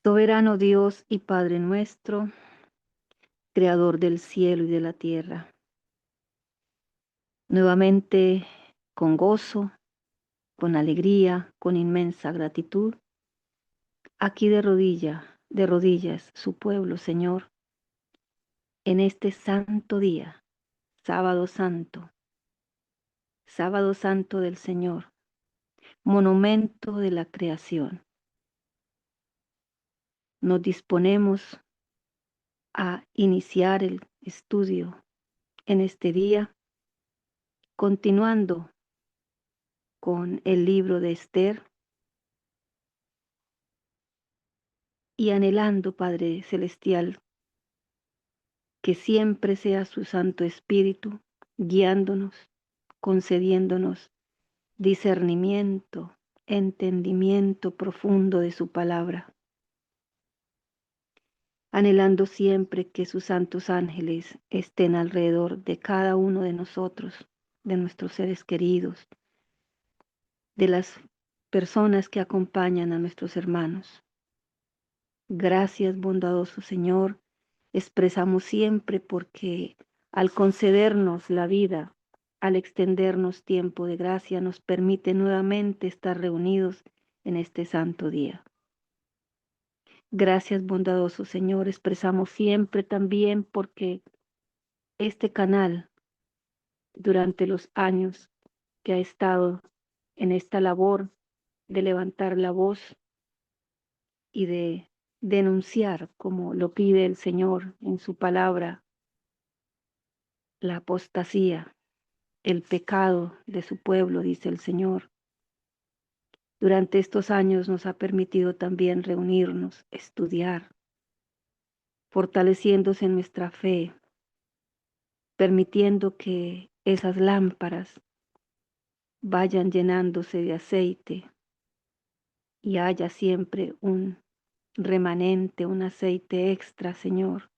Soberano Dios y Padre nuestro, Creador del cielo y de la tierra, nuevamente con gozo, con alegría, con inmensa gratitud, aquí de rodillas, su pueblo, Señor, en este santo día, sábado santo del Señor, monumento de la creación. Nos disponemos a iniciar el estudio en este día, continuando con el libro de Esther y anhelando, Padre Celestial, que siempre sea su Santo Espíritu guiándonos, concediéndonos discernimiento, entendimiento profundo de su palabra, anhelando siempre que sus santos ángeles estén alrededor de cada uno de nosotros, de nuestros seres queridos, de las personas que acompañan a nuestros hermanos. Gracias, bondadoso Señor, expresamos siempre porque al concedernos la vida, al extendernos tiempo de gracia, nos permite nuevamente estar reunidos en este santo día. Gracias, bondadoso Señor, expresamos siempre también porque este canal, durante los años que ha estado en esta labor de levantar la voz y de denunciar, como lo pide el Señor en su palabra, la apostasía, el pecado de su pueblo, dice el Señor. Durante estos años nos ha permitido también reunirnos, estudiar, fortaleciéndose en nuestra fe, permitiendo que esas lámparas vayan llenándose de aceite y haya siempre un remanente, un aceite extra, Señor.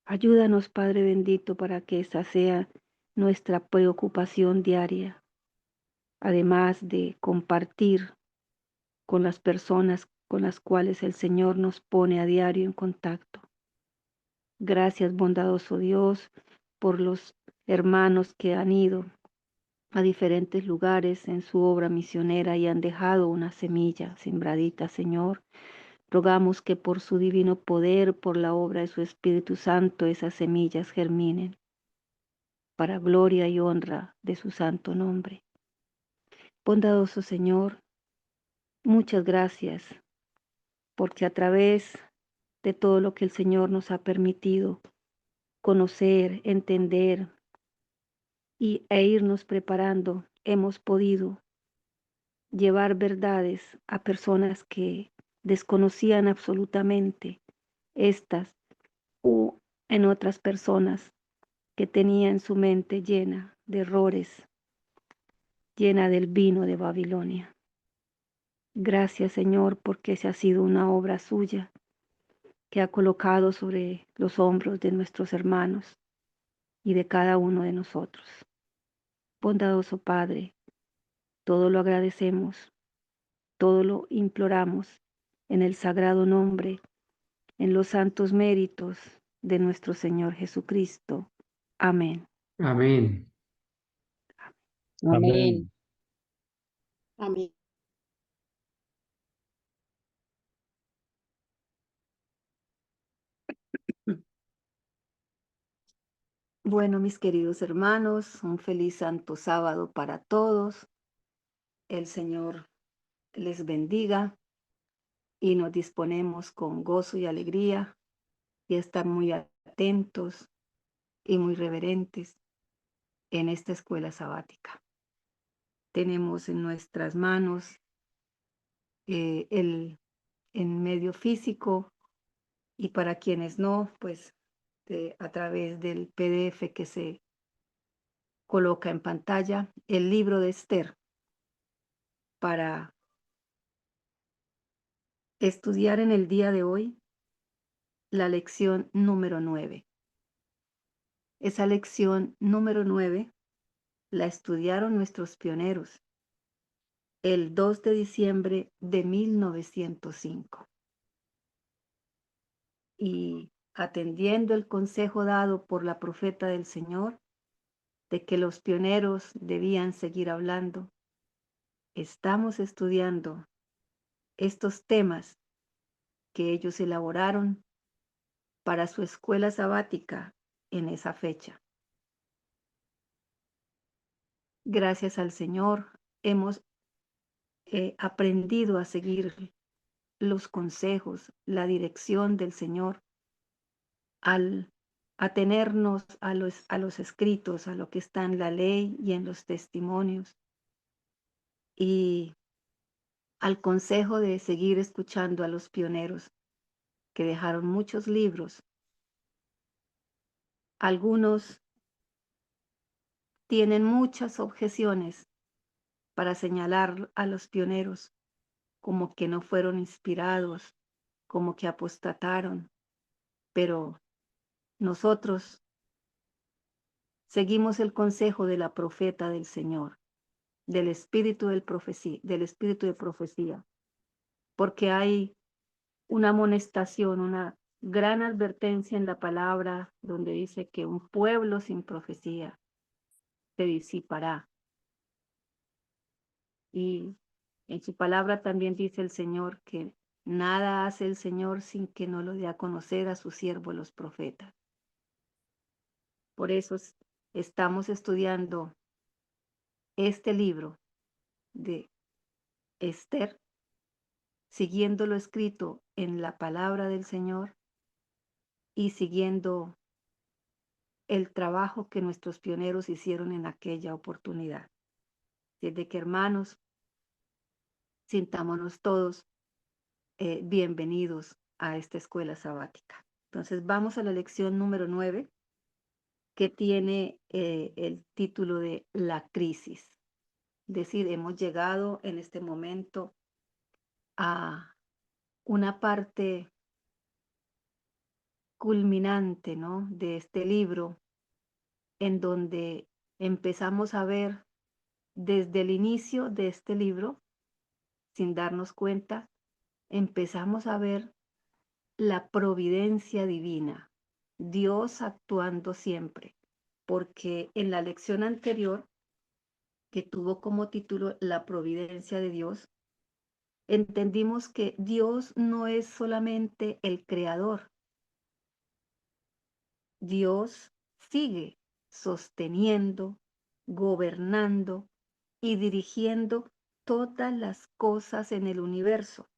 Ayúdanos, Padre bendito, para que esa sea nuestra preocupación diaria, además de compartir con las personas con las cuales el Señor nos pone a diario en contacto. Gracias, bondadoso Dios, por los hermanos que han ido a diferentes lugares en su obra misionera y han dejado una semilla sembradita, Señor. Rogamos que por su divino poder, por la obra de su Espíritu Santo, esas semillas germinen para gloria y honra de su santo nombre. Bondadoso Señor, muchas gracias, porque a través de todo lo que el Señor nos ha permitido conocer, entender e irnos preparando, hemos podido llevar verdades a personas que desconocían absolutamente estas u en otras personas que tenían su mente llena de errores, llena del vino de Babilonia. Gracias, Señor, porque esa ha sido una obra suya que ha colocado sobre los hombros de nuestros hermanos y de cada uno de nosotros. Bondadoso Padre, todo lo agradecemos, todo lo imploramos en el sagrado nombre, en los santos méritos de nuestro Señor Jesucristo. Amén. Amén. Amén. Amén. Bueno, mis queridos hermanos, un feliz santo sábado para todos. El Señor les bendiga y nos disponemos con gozo y alegría y estar muy atentos y muy reverentes en esta escuela sabática. Tenemos en nuestras manos el medio físico y para quienes no, pues a través del PDF que se coloca en pantalla, el libro de Esther para estudiar en el día de hoy la lección número 9. Esa lección número 9 la estudiaron nuestros pioneros el 2 de diciembre de 1905. y atendiendo el consejo dado por la profeta del Señor de que los pioneros debían seguir hablando, estamos estudiando estos temas que ellos elaboraron para su escuela sabática en esa fecha. Gracias al Señor hemos aprendido a seguir los consejos, la dirección del Señor al atenernos a los escritos, a lo que está en la ley y en los testimonios, y al consejo de seguir escuchando a los pioneros que dejaron muchos libros. Algunos tienen muchas objeciones para señalar a los pioneros como que no fueron inspirados, como que apostataron, pero nosotros seguimos el consejo de la profeta del Señor, del espíritu de profecía, porque hay una amonestación, una gran advertencia en la palabra donde dice que un pueblo sin profecía se disipará. Y en su palabra también dice el Señor que nada hace el Señor sin que no lo dé a conocer a sus siervos los profetas. Por eso estamos estudiando este libro de Esther, siguiendo lo escrito en la palabra del Señor y siguiendo el trabajo que nuestros pioneros hicieron en aquella oportunidad. Desde que, hermanos, sintámonos todos bienvenidos a esta escuela sabática. Entonces vamos a la lección número 9, que tiene el título de La crisis. Es decir, hemos llegado en este momento a una parte culminante, ¿no?, de este libro, en donde empezamos a ver desde el inicio de este libro, sin darnos cuenta, empezamos a ver la providencia divina, Dios actuando siempre, porque en la lección anterior, que tuvo como título La providencia de Dios, entendimos que Dios no es solamente el creador. Dios sigue sosteniendo, gobernando y dirigiendo todas las cosas en el universo.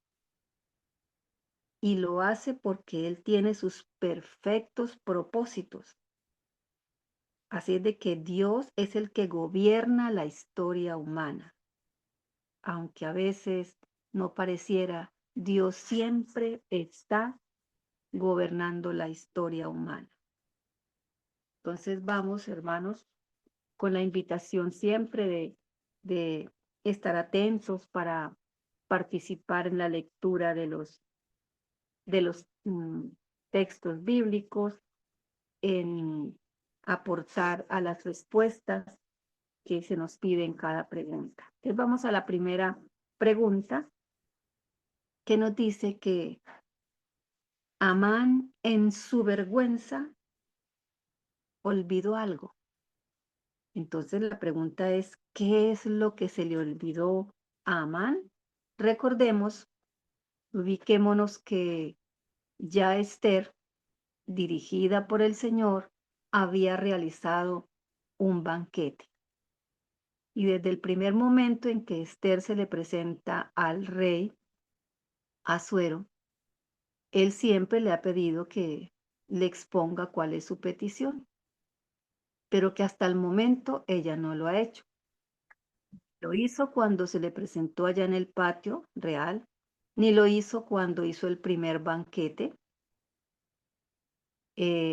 Y lo hace porque Él tiene sus perfectos propósitos. Así es de que Dios es el que gobierna la historia humana. Aunque a veces no pareciera, Dios siempre está gobernando la historia humana. Entonces vamos, hermanos, con la invitación siempre de estar atentos para participar en la lectura de los textos bíblicos, en aportar a las respuestas que se nos pide en cada pregunta. Entonces vamos a la primera pregunta, que nos dice que Amán en su vergüenza olvidó algo. Entonces la pregunta es, ¿qué es lo que se le olvidó a Amán? Recordemos, ubiquémonos que ya Esther, dirigida por el Señor, había realizado un banquete. Y desde el primer momento en que Esther se le presenta al rey Asuero, él siempre le ha pedido que le exponga cuál es su petición, pero que hasta el momento ella no lo ha hecho. Lo hizo cuando se le presentó allá en el patio real, ni lo hizo cuando hizo el primer banquete.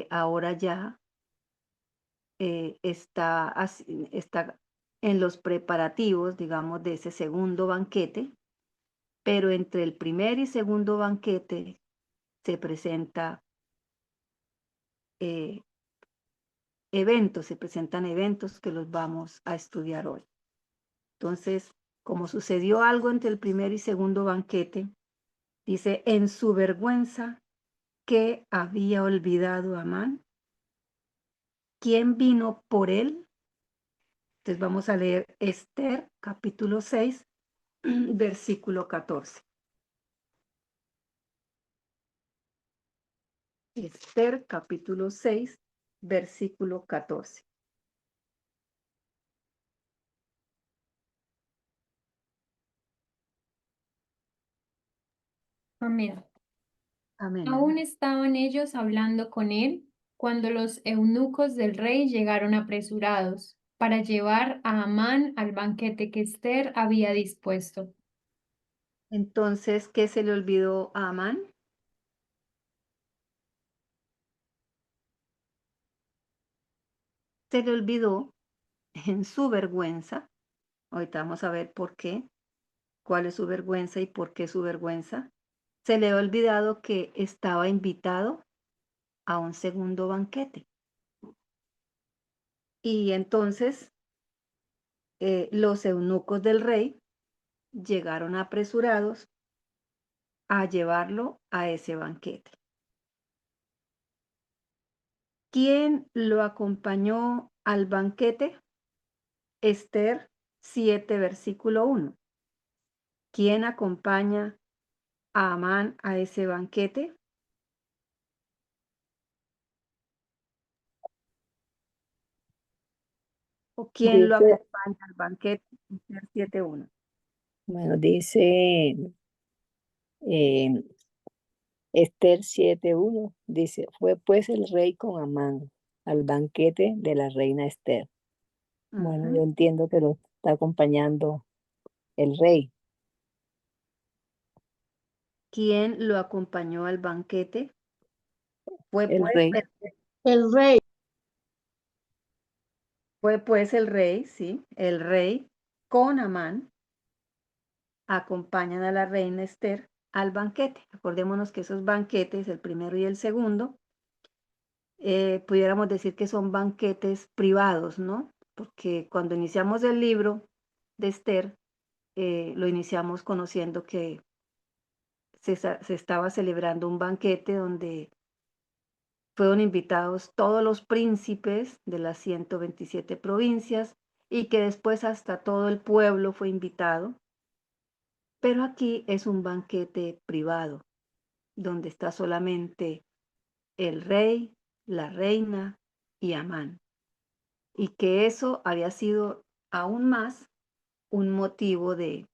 Ahora ya está en los preparativos, digamos, de ese segundo banquete, pero entre el primer y segundo banquete se eh, se presentan eventos que los vamos a estudiar hoy. Entonces, como sucedió algo entre el primer y segundo banquete, dice, en su vergüenza ¿qué había olvidado Amán? ¿Quién vino por él? Entonces vamos a leer Esther, capítulo 6, versículo 14. Esther, capítulo 6, versículo 14. Amén. Amén. Aún estaban ellos hablando con él cuando los eunucos del rey llegaron apresurados para llevar a Amán al banquete que Esther había dispuesto. Entonces, ¿qué se le olvidó a Amán? Se le olvidó en su vergüenza. Ahorita vamos a ver por qué, cuál es su vergüenza y por qué su vergüenza. Se le ha olvidado que estaba invitado a un segundo banquete. Y entonces los eunucos del rey llegaron apresurados a llevarlo a ese banquete. ¿Quién lo acompañó al banquete? Esther 7, versículo 1. ¿Quién acompaña a Amán a ese banquete? ¿O quién lo Dice, acompaña al banquete? Esther 7:1. bueno, dice Esther 7:1, dice, fue pues el rey con Amán al banquete de la reina Esther. Bueno, yo Ujú. entiendo que lo está acompañando el rey, ¿Quién lo acompañó al banquete? Fue el pues rey, El rey. el rey, sí, el rey con Amán acompañan a la reina Esther al banquete. Acordémonos que esos banquetes, el primero y el segundo, pudiéramos decir que son banquetes privados, ¿no? Porque cuando iniciamos el libro de Esther, lo iniciamos conociendo que se estaba celebrando un banquete donde fueron invitados todos los príncipes de las 127 provincias y que después hasta todo el pueblo fue invitado. Pero aquí es un banquete privado, donde está solamente el rey, la reina y Amán. Y que eso había sido aún más un motivo de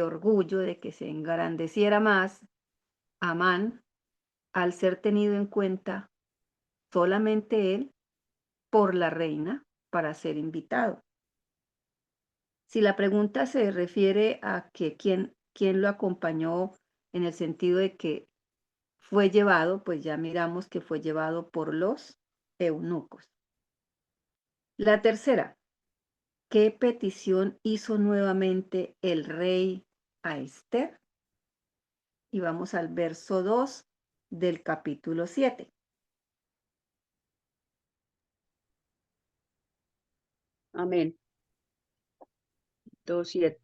orgullo, de que se engrandeciera más Amán al ser tenido en cuenta solamente él por la reina para ser invitado. Si la pregunta se refiere a que quién lo acompañó en el sentido de que fue llevado, pues ya miramos que fue llevado por los eunucos. La tercera, ¿qué petición hizo nuevamente el rey a Esther? Y vamos al verso 2 del capítulo 7. Amén. 2:7.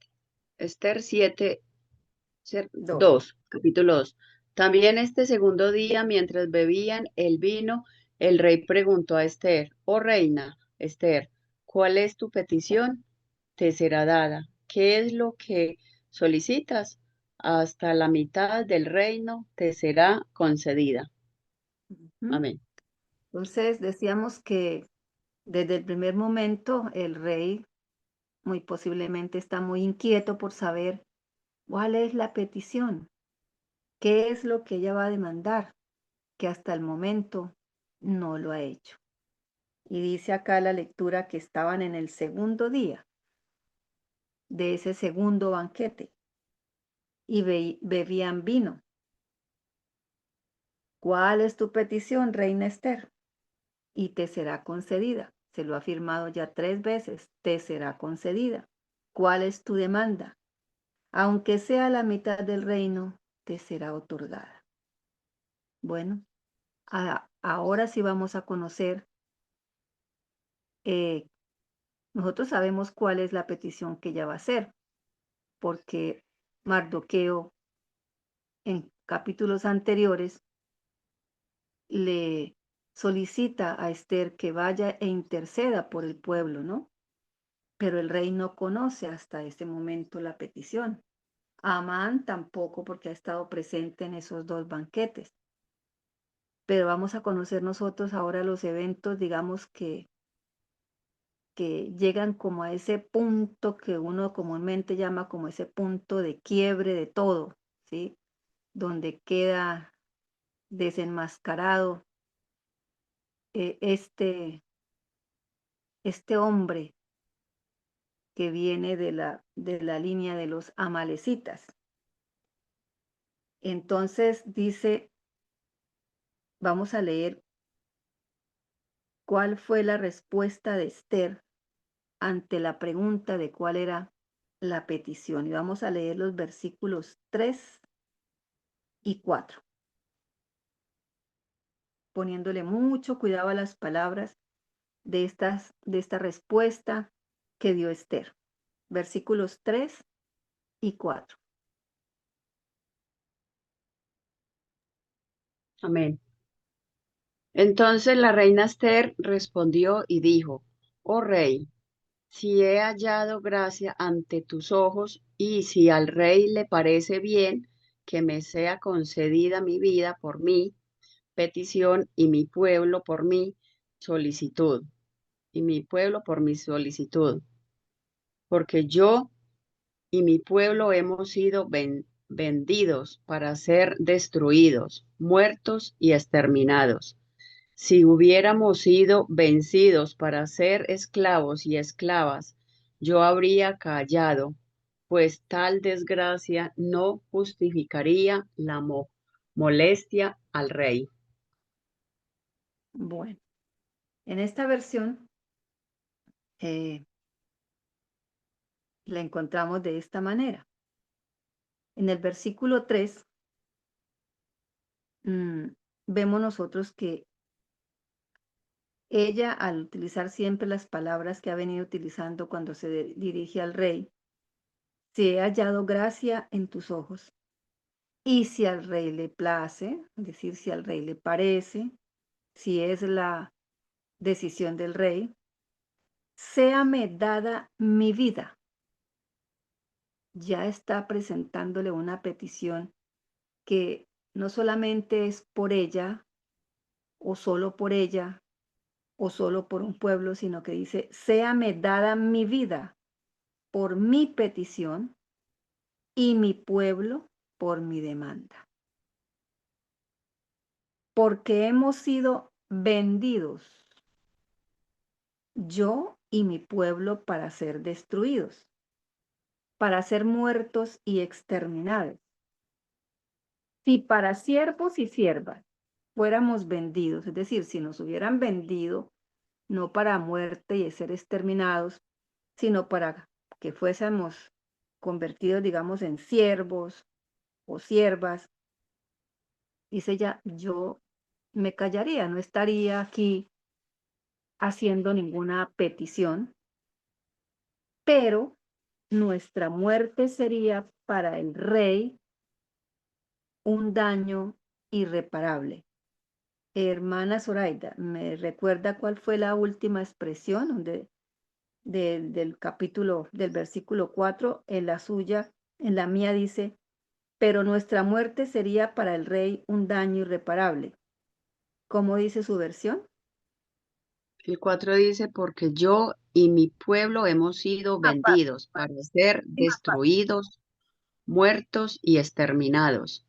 Esther 7, 2. 2, capítulo 2. También este segundo día, mientras bebían el vino, el rey preguntó a Esther, oh reina, Esther, ¿cuál es tu petición? Te será dada. ¿Qué es lo que solicitas? Hasta la mitad del reino te será concedida. Amén. Entonces decíamos que desde el primer momento el rey muy posiblemente está muy inquieto por saber cuál es la petición, qué es lo que ella va a demandar, que hasta el momento no lo ha hecho. Y dice acá la lectura que estaban en el segundo día de ese segundo banquete y bebían vino. ¿Cuál es tu petición, reina Esther? Y te será concedida. Se lo ha afirmado ya 3 veces, te será concedida. ¿Cuál es tu demanda? Aunque sea la mitad del reino, te será otorgada. Bueno, ahora sí vamos a conocer, eh, nosotros sabemos cuál es la petición que ella va a hacer, porque Mardoqueo en capítulos anteriores le solicita a Esther que vaya e interceda por el pueblo, ¿no? Pero el rey no conoce hasta ese momento la petición. Amán tampoco, porque ha estado presente en esos dos banquetes. Pero vamos a conocer nosotros ahora los eventos, digamos que llegan como a ese punto que uno comúnmente llama como ese punto de quiebre de todo, ¿sí? Donde queda desenmascarado este hombre que viene de la línea de los amalecitas. Entonces dice, vamos a leer cuál fue la respuesta de Esther ante la pregunta de cuál era la petición. Y vamos a leer los versículos 3 y 4, poniéndole mucho cuidado a las palabras de esta respuesta que dio Esther. Versículos 3 y 4. Amén. Entonces la reina Esther respondió y dijo, oh rey, si he hallado gracia ante tus ojos y si al rey le parece bien que me sea concedida mi vida por mi petición y mi pueblo por mi solicitud, y mi pueblo por mi solicitud, porque yo y mi pueblo hemos sido vendidos para ser destruidos, muertos y exterminados. Si hubiéramos sido vencidos para ser esclavos y esclavas, yo habría callado, pues tal desgracia no justificaría la molestia al rey. Bueno, en esta versión la encontramos de esta manera. En el versículo 3 vemos nosotros que ella, al utilizar siempre las palabras que ha venido utilizando cuando se dirige al rey, si he hallado gracia en tus ojos, y si al rey le place, es decir, si al rey le parece, si es la decisión del rey, séame dada mi vida. Ya está presentándole una petición que no solamente es por ella, o solo por ella, o solo por un pueblo, sino que dice, séame dada mi vida por mi petición y mi pueblo por mi demanda. Porque hemos sido vendidos, yo y mi pueblo, para ser destruidos, para ser muertos y exterminados. Si para siervos y siervas fuéramos vendidos, es decir, si nos hubieran vendido no para muerte y ser exterminados, sino para que fuésemos convertidos, digamos, en siervos o siervas, dice ella, yo me callaría, no estaría aquí haciendo ninguna petición, pero nuestra muerte sería para el rey un daño irreparable. Hermana Zoraida, ¿me recuerda cuál fue la última expresión del capítulo, del versículo 4? En la suya, en la mía dice, pero nuestra muerte sería para el rey un daño irreparable. ¿Cómo dice su versión? El 4 dice, porque yo y mi pueblo hemos sido vendidos para ser destruidos, muertos y exterminados.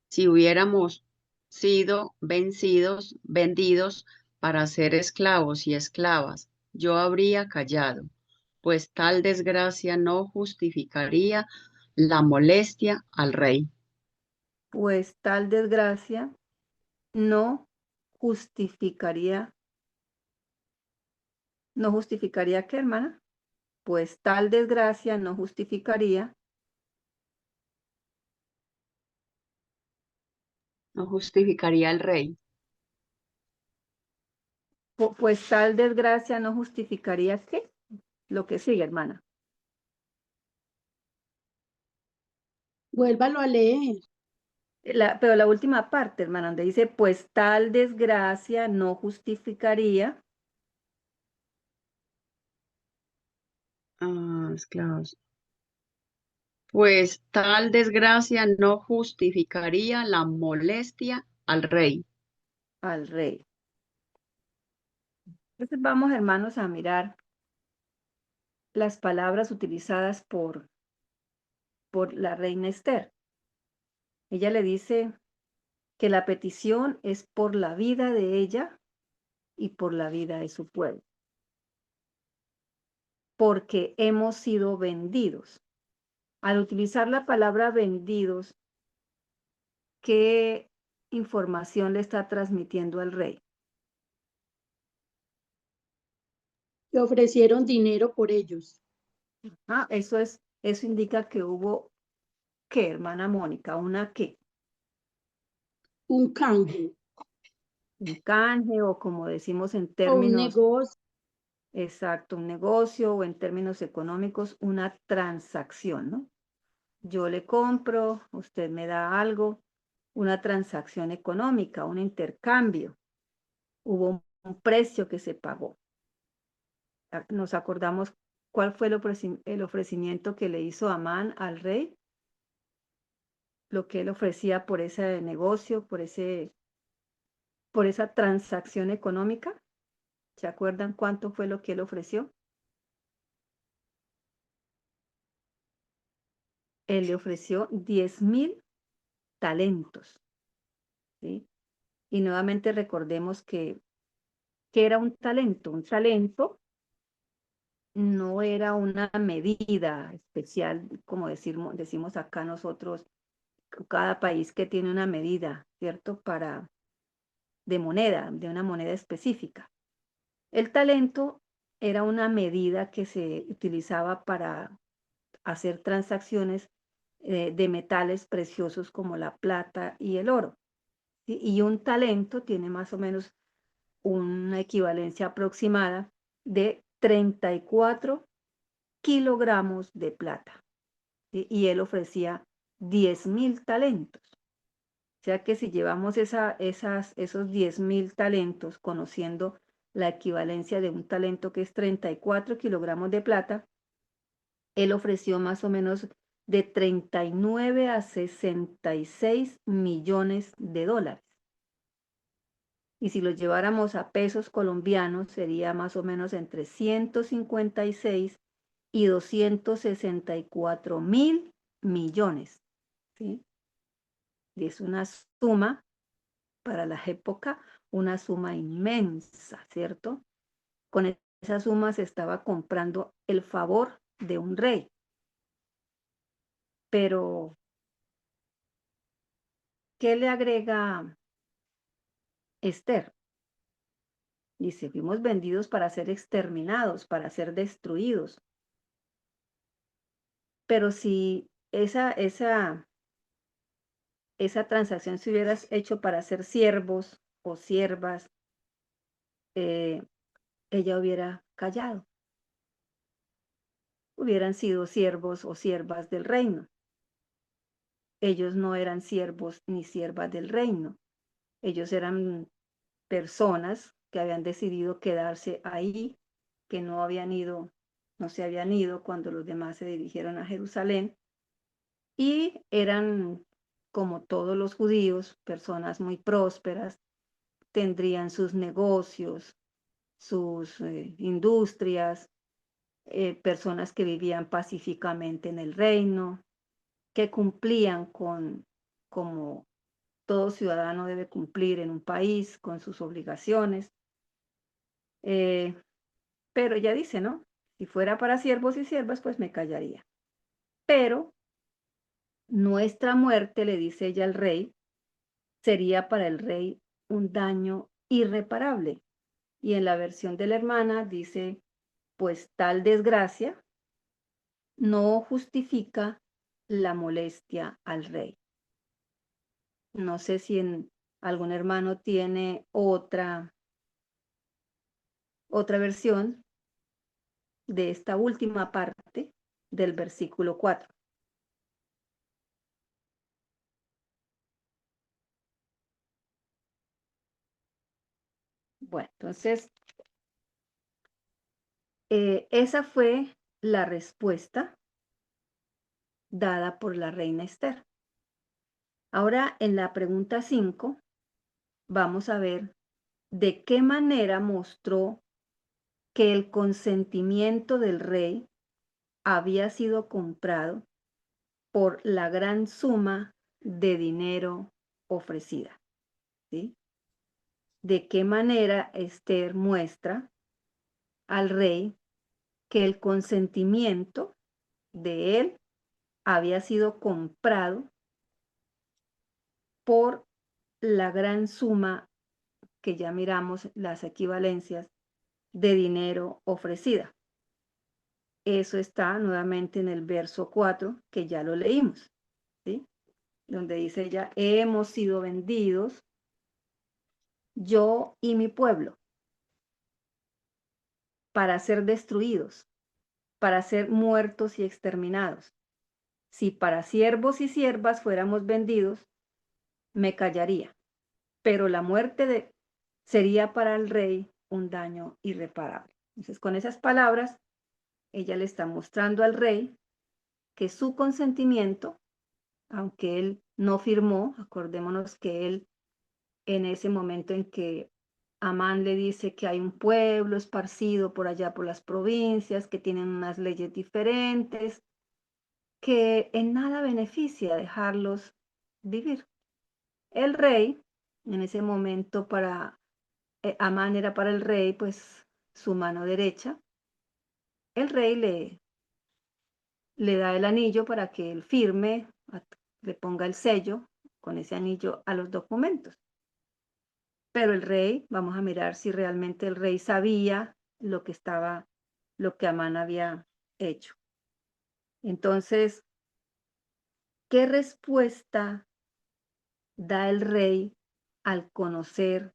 Si hubiéramos sido vencidos, vendidos para ser esclavos y esclavas, yo habría callado, pues tal desgracia no justificaría la molestia al rey. Pues tal desgracia no justificaría, ¿qué, hermana? Pues tal desgracia no justificaría, No justificaría al rey. pues tal desgracia no justificaría, ¿qué? Lo que sigue, hermana. Vuélvalo a leer. Pero la última parte, hermana, donde dice, pues tal desgracia no justificaría. Esclavos. Pues tal desgracia no justificaría la molestia al rey. Al rey. Entonces vamos, hermanos, a mirar las palabras utilizadas por la reina Esther. Ella le dice que la petición es por la vida de ella y por la vida de su pueblo, porque hemos sido vendidos. Al utilizar la palabra vendidos, ¿qué información le está transmitiendo al rey? Le ofrecieron dinero por ellos. Eso indica que hubo, ¿qué, hermana Mónica? ¿Una qué? Un canje Un canje o como decimos en o un términos, negocio. exacto, un negocio o en términos económicos, una transacción, ¿no? Yo le compro, usted me da algo, una transacción económica, un intercambio. Hubo un precio que se pagó. Nos acordamos cuál fue el ofrecimiento que le hizo Amán al rey, lo que él ofrecía por ese negocio, por esa transacción económica. ¿Se acuerdan cuánto fue lo que él ofreció? Él le ofreció 10,000 talentos, ¿sí? Y nuevamente recordemos que era un talento. Un talento no era una medida especial, como decimos acá nosotros, cada país que tiene una medida, ¿cierto? De una moneda específica. El talento era una medida que se utilizaba para hacer transacciones de metales preciosos como la plata y el oro, ¿sí? Y un talento tiene más o menos una equivalencia aproximada de 34 kilogramos de plata, ¿sí? Y él ofrecía 10,000 talentos. O sea que si llevamos esos 10,000 talentos, conociendo la equivalencia de un talento que es 34 kilogramos de plata, él ofreció más o menos de 39 a 66 millones de dólares. Y si lo lleváramos a pesos colombianos, sería más o menos entre 156 y 264,000 millones, ¿sí? Y es una suma, para la época, una suma inmensa, ¿cierto? Con esa suma se estaba comprando el favor de un rey. Pero, ¿qué le agrega Esther? Dice, fuimos vendidos para ser exterminados, para ser destruidos. Pero si esa transacción se hubiera hecho para ser siervos o siervas, eh, ella hubiera callado. Hubieran sido siervos o siervas del reino. Ellos no eran siervos ni siervas del reino. Ellos eran personas que habían decidido quedarse ahí, que no se habían ido cuando los demás se dirigieron a Jerusalén, y eran, como todos los judíos, personas muy prósperas, tendrían sus negocios, sus industrias, personas que vivían pacíficamente en el reino, que cumplían como todo ciudadano debe cumplir en un país, con sus obligaciones. Eh, pero ella dice, ¿no? Si fuera para siervos y siervas, pues me callaría. Pero nuestra muerte, le dice ella al rey, sería para el rey un daño irreparable. Y en la versión de la hermana dice, pues tal desgracia no justifica la molestia al rey. No sé si algún hermano tiene otra versión de esta última parte del versículo 4. Bueno, entonces, esa fue la respuesta dada por la reina Esther. Ahora, en la pregunta 5, vamos a ver de qué manera mostró que el consentimiento del rey había sido comprado por la gran suma de dinero ofrecida. ¿Sí? De qué manera Esther muestra al rey que el consentimiento de él había sido comprado por la gran suma que ya miramos las equivalencias de dinero ofrecida. Eso está nuevamente en el verso 4, que ya lo leímos, ¿sí? Donde dice ella, hemos sido vendidos, yo y mi pueblo, para ser destruidos, para ser muertos y exterminados. Si para siervos y siervas fuéramos vendidos, me callaría, pero la muerte sería para el rey un daño irreparable. Entonces, con esas palabras, ella le está mostrando al rey que su consentimiento, aunque él no firmó, acordémonos que él en ese momento en que Amán le dice que hay un pueblo esparcido por allá por las provincias, que tienen unas leyes diferentes, que en nada beneficia dejarlos vivir. El rey, en ese momento Amán era para el rey, pues su mano derecha. El rey le da el anillo para que él firme, le ponga el sello con ese anillo a los documentos. Pero el rey, vamos a mirar si realmente el rey sabía lo que Amán había hecho. Entonces, ¿qué respuesta da el rey al conocer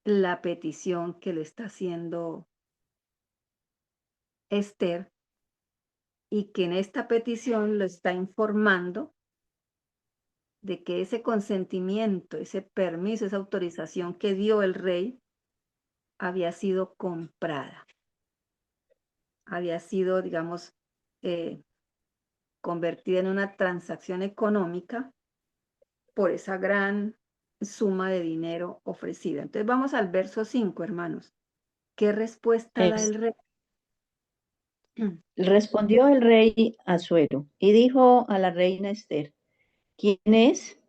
la petición que le está haciendo Esther y que en esta petición lo está informando de que ese consentimiento, ese permiso, esa autorización que dio el rey había sido comprada, había sido, digamos, convertida en una transacción económica por esa gran suma de dinero ofrecida? Entonces vamos al verso 5, hermanos. ¿Qué respuesta da el rey? Respondió el rey Asuero y dijo a la reina Esther, ¿quién es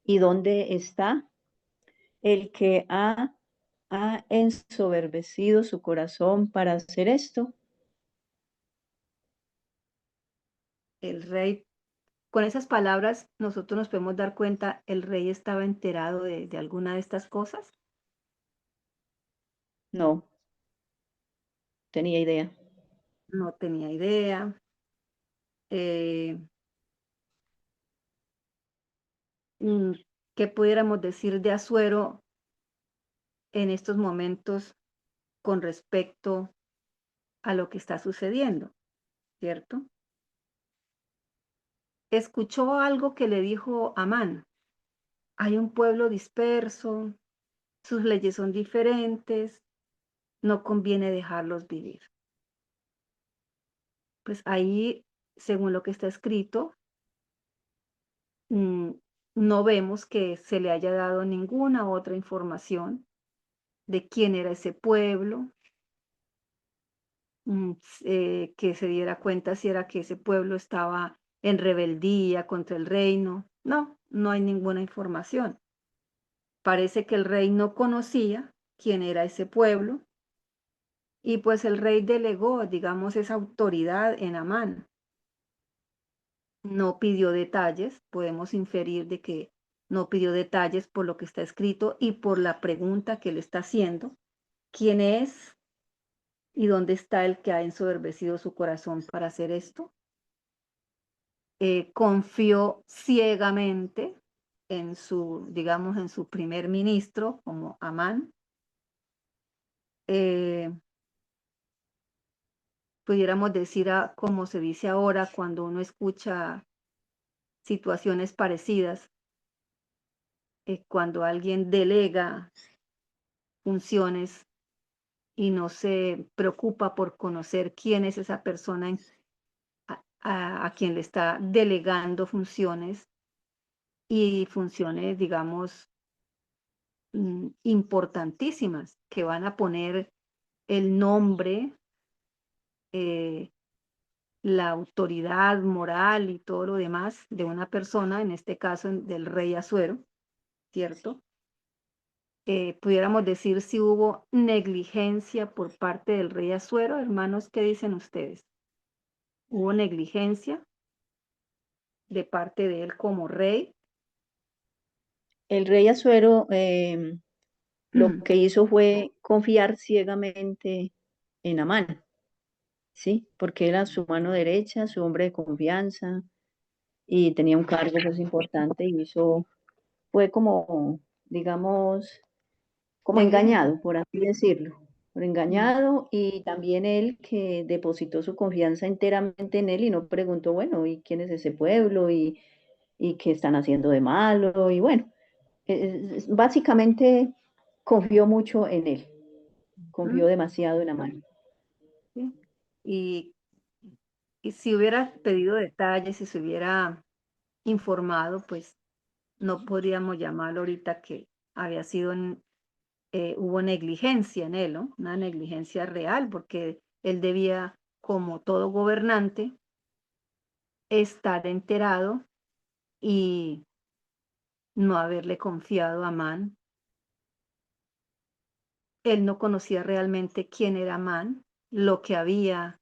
y dónde está el que ha ensoberbecido su corazón para hacer esto? El rey, con esas palabras, nosotros nos podemos dar cuenta, ¿el rey estaba enterado de alguna de estas cosas? No tenía idea. No tenía idea. ¿Qué pudiéramos decir de Asuero en estos momentos con respecto a lo que está sucediendo? ¿Cierto? Escuchó algo que le dijo Amán. Hay un pueblo disperso, sus leyes son diferentes, no conviene dejarlos vivir. Pues ahí, según lo que está escrito, no vemos que se le haya dado ninguna otra información de quién era ese pueblo, que se diera cuenta si era que ese pueblo estaba en rebeldía contra el reino. No, no hay ninguna información. Parece que el rey no conocía quién era ese pueblo y pues el rey delegó, digamos, esa autoridad en Amán. No pidió detalles, podemos inferir de que no pidió detalles por lo que está escrito y por la pregunta que le está haciendo. ¿Quién es y dónde está el que ha ensoberbecido su corazón para hacer esto? Confió ciegamente en su, digamos, en su primer ministro como Amán. Pudiéramos decir, como se dice ahora, cuando uno escucha situaciones parecidas, cuando alguien delega funciones y no se preocupa por conocer quién es esa persona a quien le está delegando funciones y funciones, digamos, importantísimas que van a poner el nombre, eh, la autoridad moral y todo lo demás de una persona, en este caso del rey Asuero, ¿cierto? Pudiéramos decir si hubo negligencia por parte del rey Asuero, hermanos, ¿qué dicen ustedes? ¿Hubo negligencia de parte de él como rey? El rey Asuero lo Mm, que hizo fue confiar ciegamente en Amán, ¿sí? Porque era su mano derecha, su hombre de confianza y tenía un cargo pues importante y fue como, digamos, como negligente. engañado, por así decirlo, por Mm, engañado y también él que depositó su confianza enteramente en él y no preguntó, bueno, ¿y quién es ese pueblo? ¿Y qué están haciendo de malo? Y bueno, básicamente confió mucho en él, confió mm, demasiado en Amán. sí. Y, y si hubiera pedido detalles, si se hubiera informado, pues no podríamos llamarlo ahorita que había sido, hubo negligencia en él, ¿no? Una negligencia real, porque él debía, como todo gobernante, estar enterado y no haberle confiado a Amán. Él no conocía realmente quién era Amán, lo que había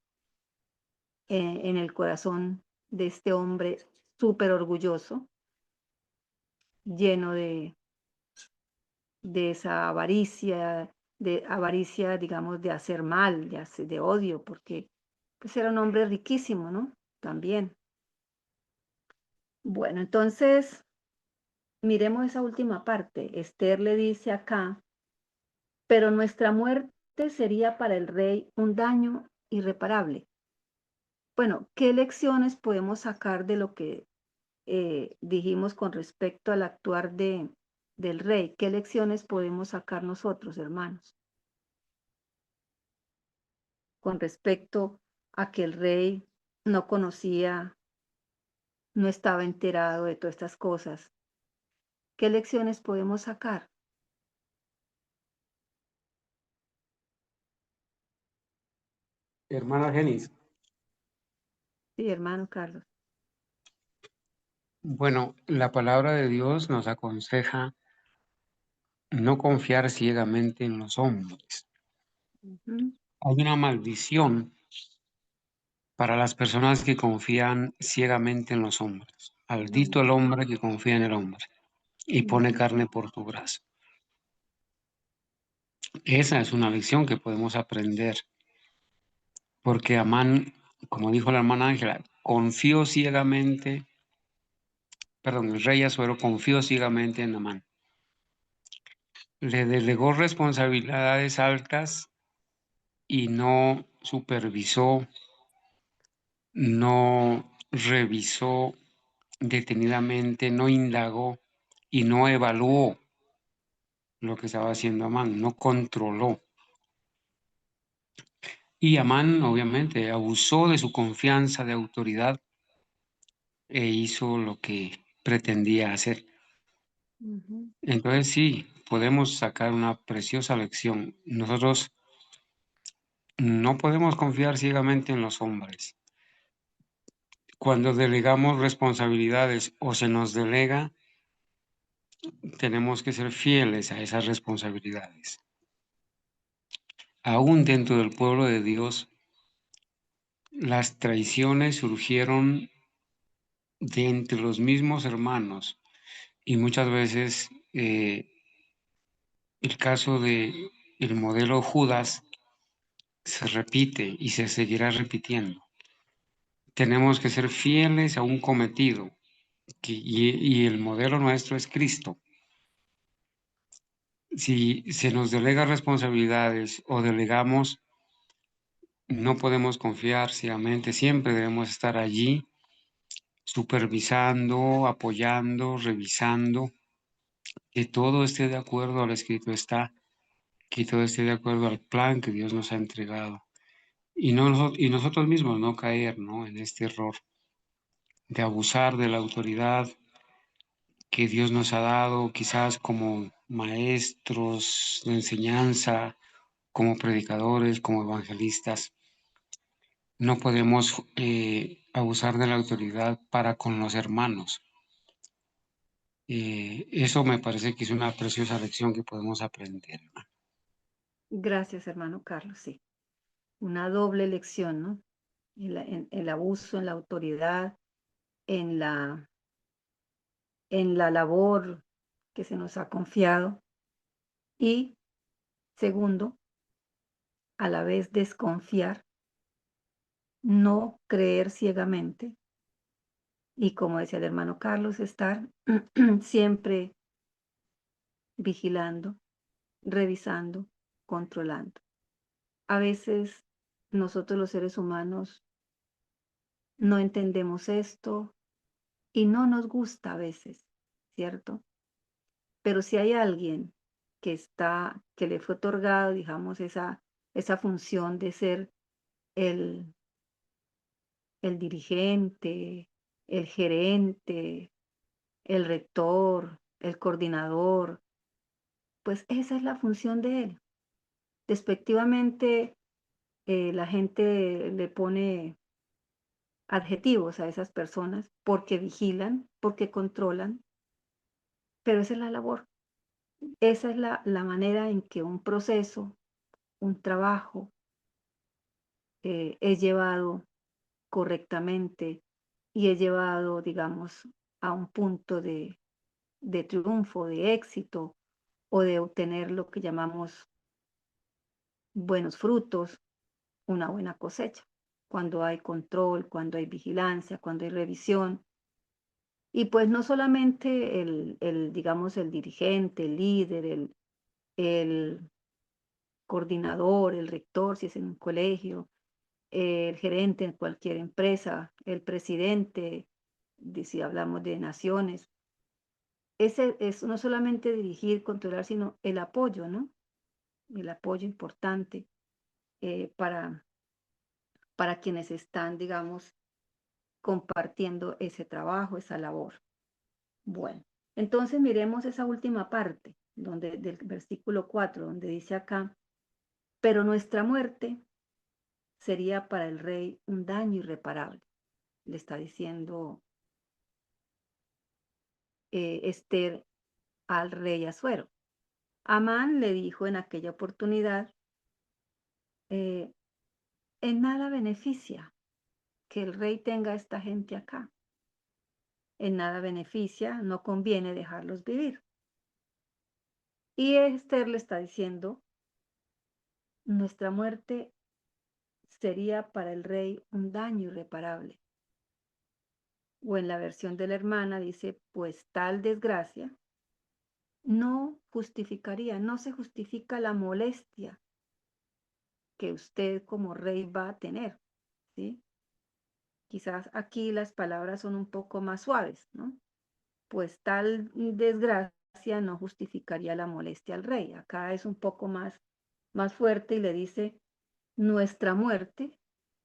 en el corazón de este hombre súper orgulloso, lleno de esa avaricia, digamos, de hacer mal, de odio, porque pues era un hombre riquísimo, ¿no? También. Bueno, entonces, miremos esa última parte. Esther le dice acá, pero nuestra muerte sería para el rey un daño irreparable. Bueno, ¿qué lecciones podemos sacar de lo que dijimos con respecto al actuar del rey? ¿Qué lecciones podemos sacar nosotros, hermanos, con respecto a que el rey no conocía, no estaba enterado de todas estas cosas? ¿Qué lecciones podemos sacar? Hermana Genis, Sí, hermano Carlos. bueno, la palabra de Dios nos aconseja no confiar ciegamente en los hombres. Ujú, Hay una maldición para las personas que confían ciegamente en los hombres. Maldito el hombre que confía en el hombre y pone ujú, carne por su brazo. Esa es una lección que podemos aprender, porque Amán, como dijo la hermana Ángela, confió ciegamente, perdón, el rey Asuero confió ciegamente en Amán. Le delegó responsabilidades altas y no supervisó, no revisó detenidamente, no indagó y no evaluó lo que estaba haciendo Amán, no controló. Y Amán, obviamente, abusó de su confianza de autoridad e hizo lo que pretendía hacer. ujú. Entonces sí, podemos sacar una preciosa lección. Nosotros no podemos confiar ciegamente en los hombres. Cuando delegamos responsabilidades o se nos delega, tenemos que ser fieles a esas responsabilidades. Aún dentro del pueblo de Dios, las traiciones surgieron de entre los mismos hermanos y muchas veces el caso de el modelo Judas se repite y se seguirá repitiendo. Tenemos que ser fieles a un cometido y el modelo nuestro es Cristo. Si se nos delega responsabilidades o delegamos, no podemos confiar ciegamente, siempre debemos estar allí supervisando, apoyando, revisando, que todo esté de acuerdo al escrito está, que todo esté de acuerdo al plan que Dios nos ha entregado. Y nosotros mismos no caer, ¿no?, en este error de abusar de la autoridad que Dios nos ha dado, quizás como maestros de enseñanza, como predicadores, como evangelistas. No podemos abusar de la autoridad para con los hermanos. Eso me parece que es una preciosa lección que podemos aprender. Gracias, hermano Carlos, sí. Una doble lección, ¿no? El abuso en la autoridad, en la labor que se nos ha confiado. Y segundo, a la vez desconfiar, no creer ciegamente. Y como decía el hermano Carlos, estar siempre vigilando, revisando, controlando. A veces nosotros los seres humanos no entendemos esto y no nos gusta a veces, ¿cierto? Pero si hay alguien que le fue otorgado, digamos, esa función de ser el, el dirigente, el gerente, el rector, el coordinador, pues esa es la función de él. Despectivamente, la gente le pone adjetivos a esas personas porque vigilan, porque controlan, pero esa es la labor. Esa es la manera en que un proceso, un trabajo, es llevado correctamente y es llevado, digamos, a un punto de triunfo, de éxito o de obtener lo que llamamos buenos frutos, una buena cosecha, cuando hay control, cuando hay vigilancia, cuando hay revisión. Y pues no solamente digamos, el dirigente, el líder, el coordinador, el rector, si es en un colegio, el gerente en cualquier empresa, el presidente, si hablamos de naciones. Ese es no solamente dirigir, controlar, sino el apoyo, ¿no? El apoyo importante para quienes están, digamos, compartiendo ese trabajo, esa labor. Bueno, entonces miremos esa última parte del versículo 4, donde dice acá, pero nuestra muerte sería para el rey un daño irreparable. Le está diciendo Esther al rey Asuero. Amán le dijo en aquella oportunidad, en nada beneficia que el rey tenga a esta gente acá. En nada beneficia, no conviene dejarlos vivir. Y Esther le está diciendo, nuestra muerte sería para el rey un daño irreparable. O en la versión de la hermana dice, pues tal desgracia no justificaría, no se justifica la molestia que usted como rey va a tener, ¿sí? Quizás aquí las palabras son un poco más suaves, ¿no? Pues tal desgracia no justificaría la molestia al rey. Acá es un poco más fuerte y le dice, nuestra muerte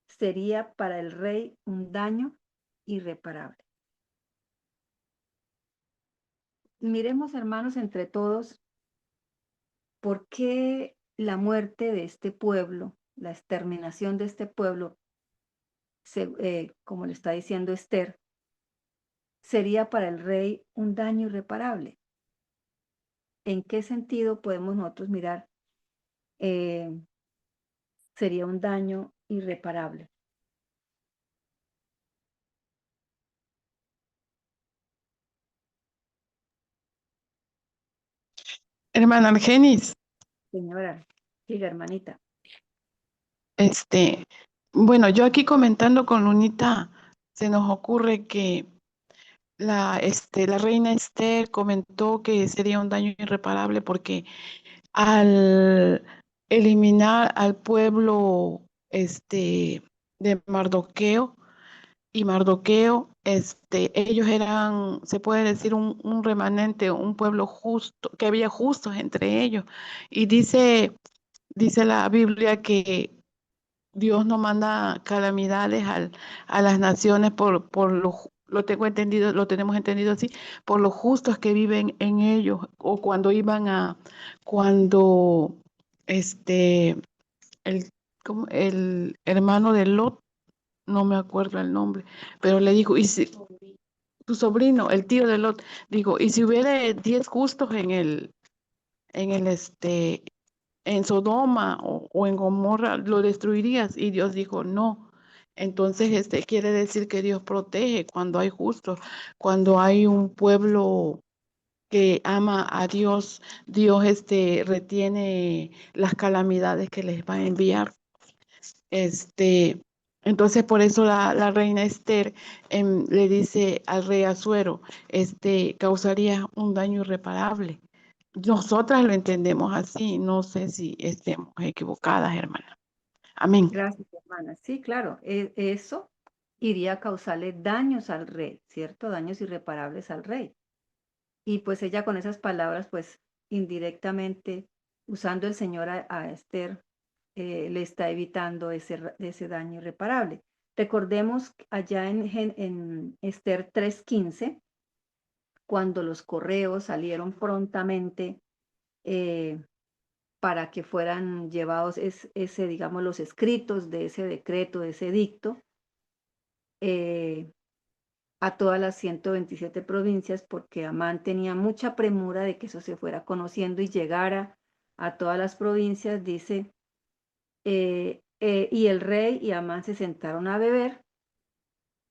sería para el rey un daño irreparable. Miremos, hermanos, entre todos, por qué la muerte de este pueblo, la exterminación de este pueblo, como le está diciendo Esther, sería para el rey un daño irreparable. ¿En qué sentido podemos nosotros mirar sería un daño irreparable? Hermana Argenis, Señora, diga, hermanita. bueno, yo aquí comentando con Lunita, se nos ocurre que la reina Esther comentó que sería un daño irreparable porque al eliminar al pueblo de Mardoqueo, y Mardoqueo ellos eran, se puede decir, un remanente, un pueblo justo, que había justos entre ellos. Y dice la Biblia que Dios no manda calamidades a las naciones por lo tengo entendido, lo tenemos entendido así, por los justos que viven en ellos, o cuando el, el hermano de Lot, no me acuerdo el nombre, pero le dijo, y si tu sobrino, el tío de Lot, dijo, y si hubiera 10 justos en el en Sodoma o en Gomorra, ¿lo destruirías? Y Dios dijo, no. Entonces, quiere decir que Dios protege cuando hay justos, cuando hay un pueblo que ama a Dios, Dios retiene las calamidades que les va a enviar. Entonces, por eso la reina Esther le dice al rey Asuero, causaría un daño irreparable. Nosotras lo entendemos así, no sé si estemos equivocadas, hermana. Amén. Gracias, hermana. Sí, claro, eso iría a causarle daños al rey, ¿cierto? Daños irreparables al rey. Y pues ella con esas palabras, pues indirectamente, usando el Señor a Esther, le está evitando ese daño irreparable. Recordemos allá en Esther 3:15, cuando los correos salieron prontamente para que fueran llevados digamos, los escritos de ese decreto, de ese edicto, a todas las 127 provincias, porque Amán tenía mucha premura de que eso se fuera conociendo y llegara a todas las provincias, dice, y el rey y Amán se sentaron a beber,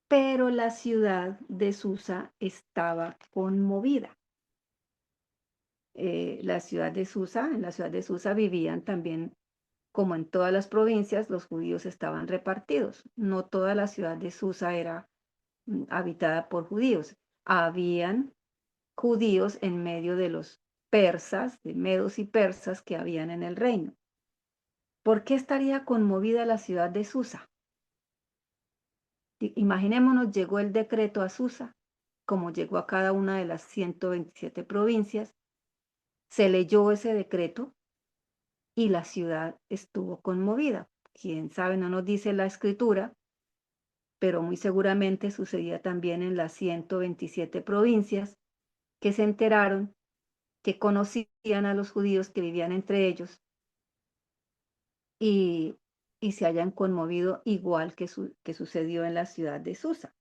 pero la ciudad de Susa estaba conmovida. En la ciudad de Susa vivían también, como en todas las provincias, los judíos estaban repartidos. No toda la ciudad de Susa era habitada por judíos. Habían judíos en medio de los persas, de medos y persas que habían en el reino. ¿Por qué estaría conmovida la ciudad de Susa? Imaginémonos, llegó el decreto a Susa, como llegó a cada una de las 127 provincias, se leyó ese decreto y la ciudad estuvo conmovida. Quién sabe, no nos dice la escritura, pero muy seguramente sucedía también en las 127 provincias que se enteraron, que conocían a los judíos que vivían entre ellos y se hayan conmovido igual que sucedió en la ciudad de Susa.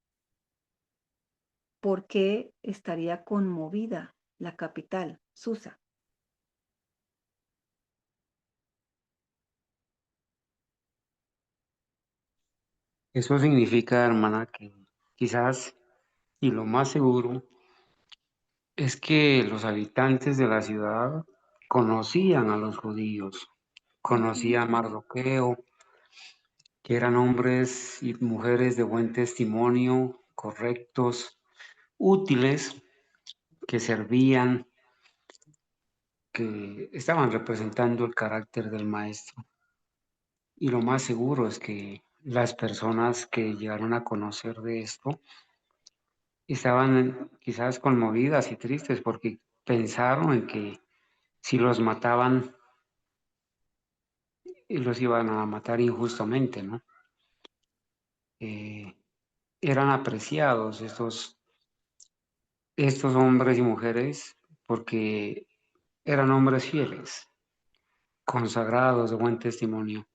¿Por qué estaría conmovida la capital, Susa? Eso significa, hermana, que quizás, y lo más seguro, es que los habitantes de la ciudad conocían a los judíos, conocían a Mardoqueo, que eran hombres y mujeres de buen testimonio, correctos, útiles, que servían, que estaban representando el carácter del maestro. Y lo más seguro es que las personas que llegaron a conocer de esto estaban quizás conmovidas y tristes porque pensaron en que si los mataban, los iban a matar injustamente, ¿no? Eran apreciados estos hombres y mujeres porque eran hombres fieles, consagrados, de buen testimonio.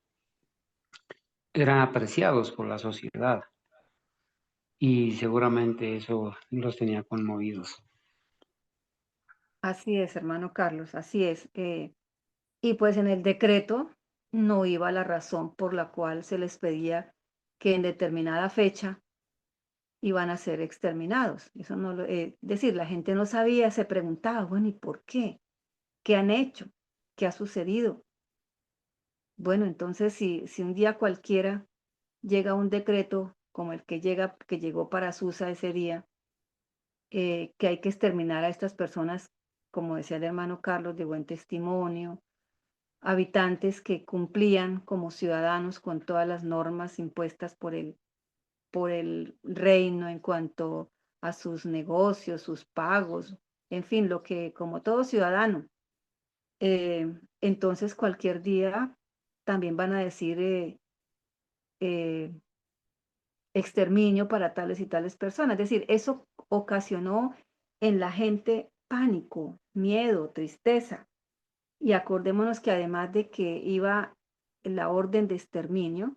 Eran apreciados por la sociedad y seguramente eso los tenía conmovidos. Así es, hermano Carlos, así es. Y pues en el decreto no iba la razón por la cual se les pedía que en determinada fecha iban a ser exterminados. Eso no decir, la gente no sabía, se preguntaba, bueno, ¿y por qué? ¿Qué han hecho? ¿Qué ha sucedido? Bueno, entonces si un día cualquiera llega un decreto como el que llegó para Susa ese día, que hay que exterminar a estas personas, como decía el hermano Carlos, de buen testimonio, habitantes que cumplían como ciudadanos con todas las normas impuestas por por el reino en cuanto a sus negocios, sus pagos, en fin, lo que como todo ciudadano. Entonces cualquier día también van a decir exterminio para tales y tales personas. Es decir, eso ocasionó en la gente pánico, miedo, tristeza. Y acordémonos que además de que iba la orden de exterminio,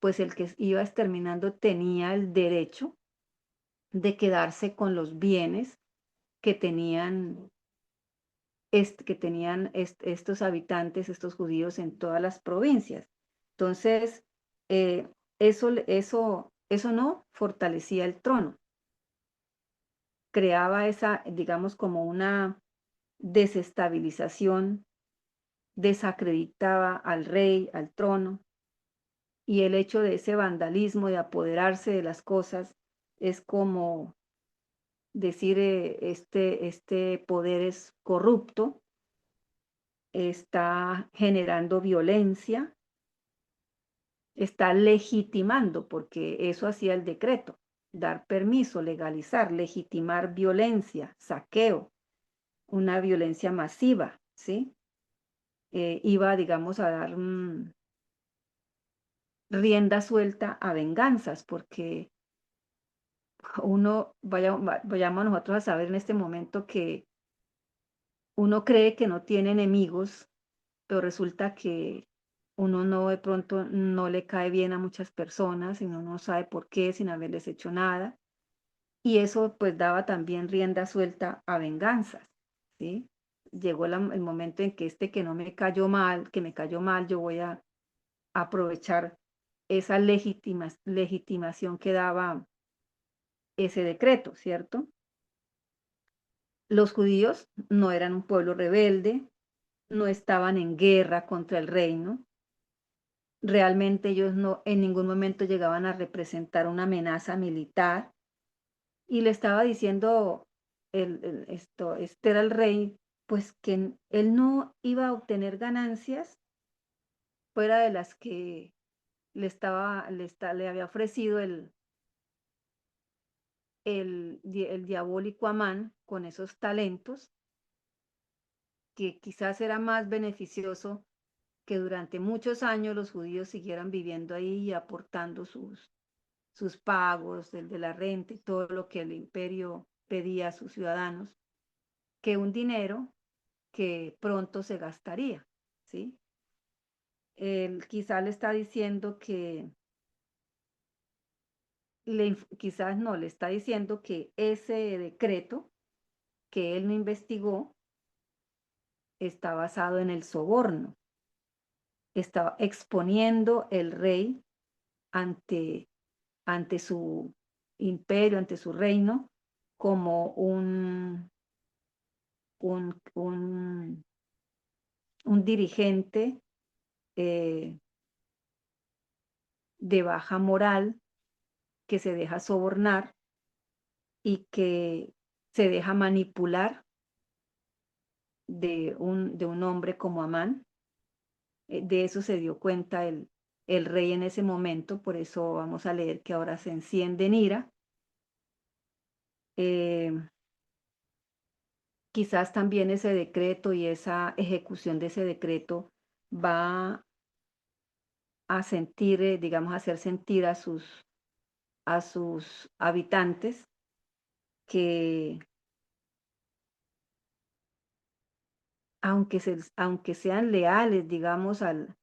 pues el que iba exterminando tenía el derecho de quedarse con los bienes que tenían, estos habitantes, estos judíos en todas las provincias. Entonces, eh, eso no fortalecía el trono, creaba esa, digamos, como una desestabilización, desacreditaba al rey, al trono, y el hecho de ese vandalismo, de apoderarse de las cosas, es como decir, este poder es corrupto, está generando violencia, está legitimando, porque eso hacía el decreto, dar permiso, legalizar, legitimar violencia, saqueo, una violencia masiva, ¿sí? Iba, digamos, a dar rienda suelta a venganzas, porque vayamos nosotros a saber en este momento que uno cree que no tiene enemigos, pero resulta que uno no, de pronto no le cae bien a muchas personas y uno no sabe por qué sin haberles hecho nada. Y eso pues daba también rienda suelta a venganzas, ¿sí? Llegó el momento en que que no me cayó mal, que me cayó mal, yo voy a aprovechar esa legitimación que daba ese decreto, ¿cierto? Los judíos no eran un pueblo rebelde, no estaban en guerra contra el reino. Realmente ellos no en ningún momento llegaban a representar una amenaza militar. Y le estaba diciendo Esther al rey, pues que él no iba a obtener ganancias fuera de las que le había ofrecido el diabólico Amán con esos talentos, que quizás era más beneficioso que durante muchos años los judíos siguieran viviendo ahí y aportando sus pagos, el de la renta y todo lo que el imperio pedía a sus ciudadanos, que un dinero que pronto se gastaría, ¿sí? Él quizás le está diciendo quizás no, le está diciendo que ese decreto que él no investigó está basado en el soborno. Está exponiendo el rey ante, ante su imperio, ante su reino, como un, un, un dirigente de baja moral que se deja sobornar y que se deja manipular de un hombre como Amán. De eso se dio cuenta el rey en ese momento, por eso vamos a leer que ahora se enciende en ira. Quizás también ese decreto y esa ejecución de ese decreto va a sentir, digamos, a hacer sentir a sus habitantes que aunque sean leales, digamos, al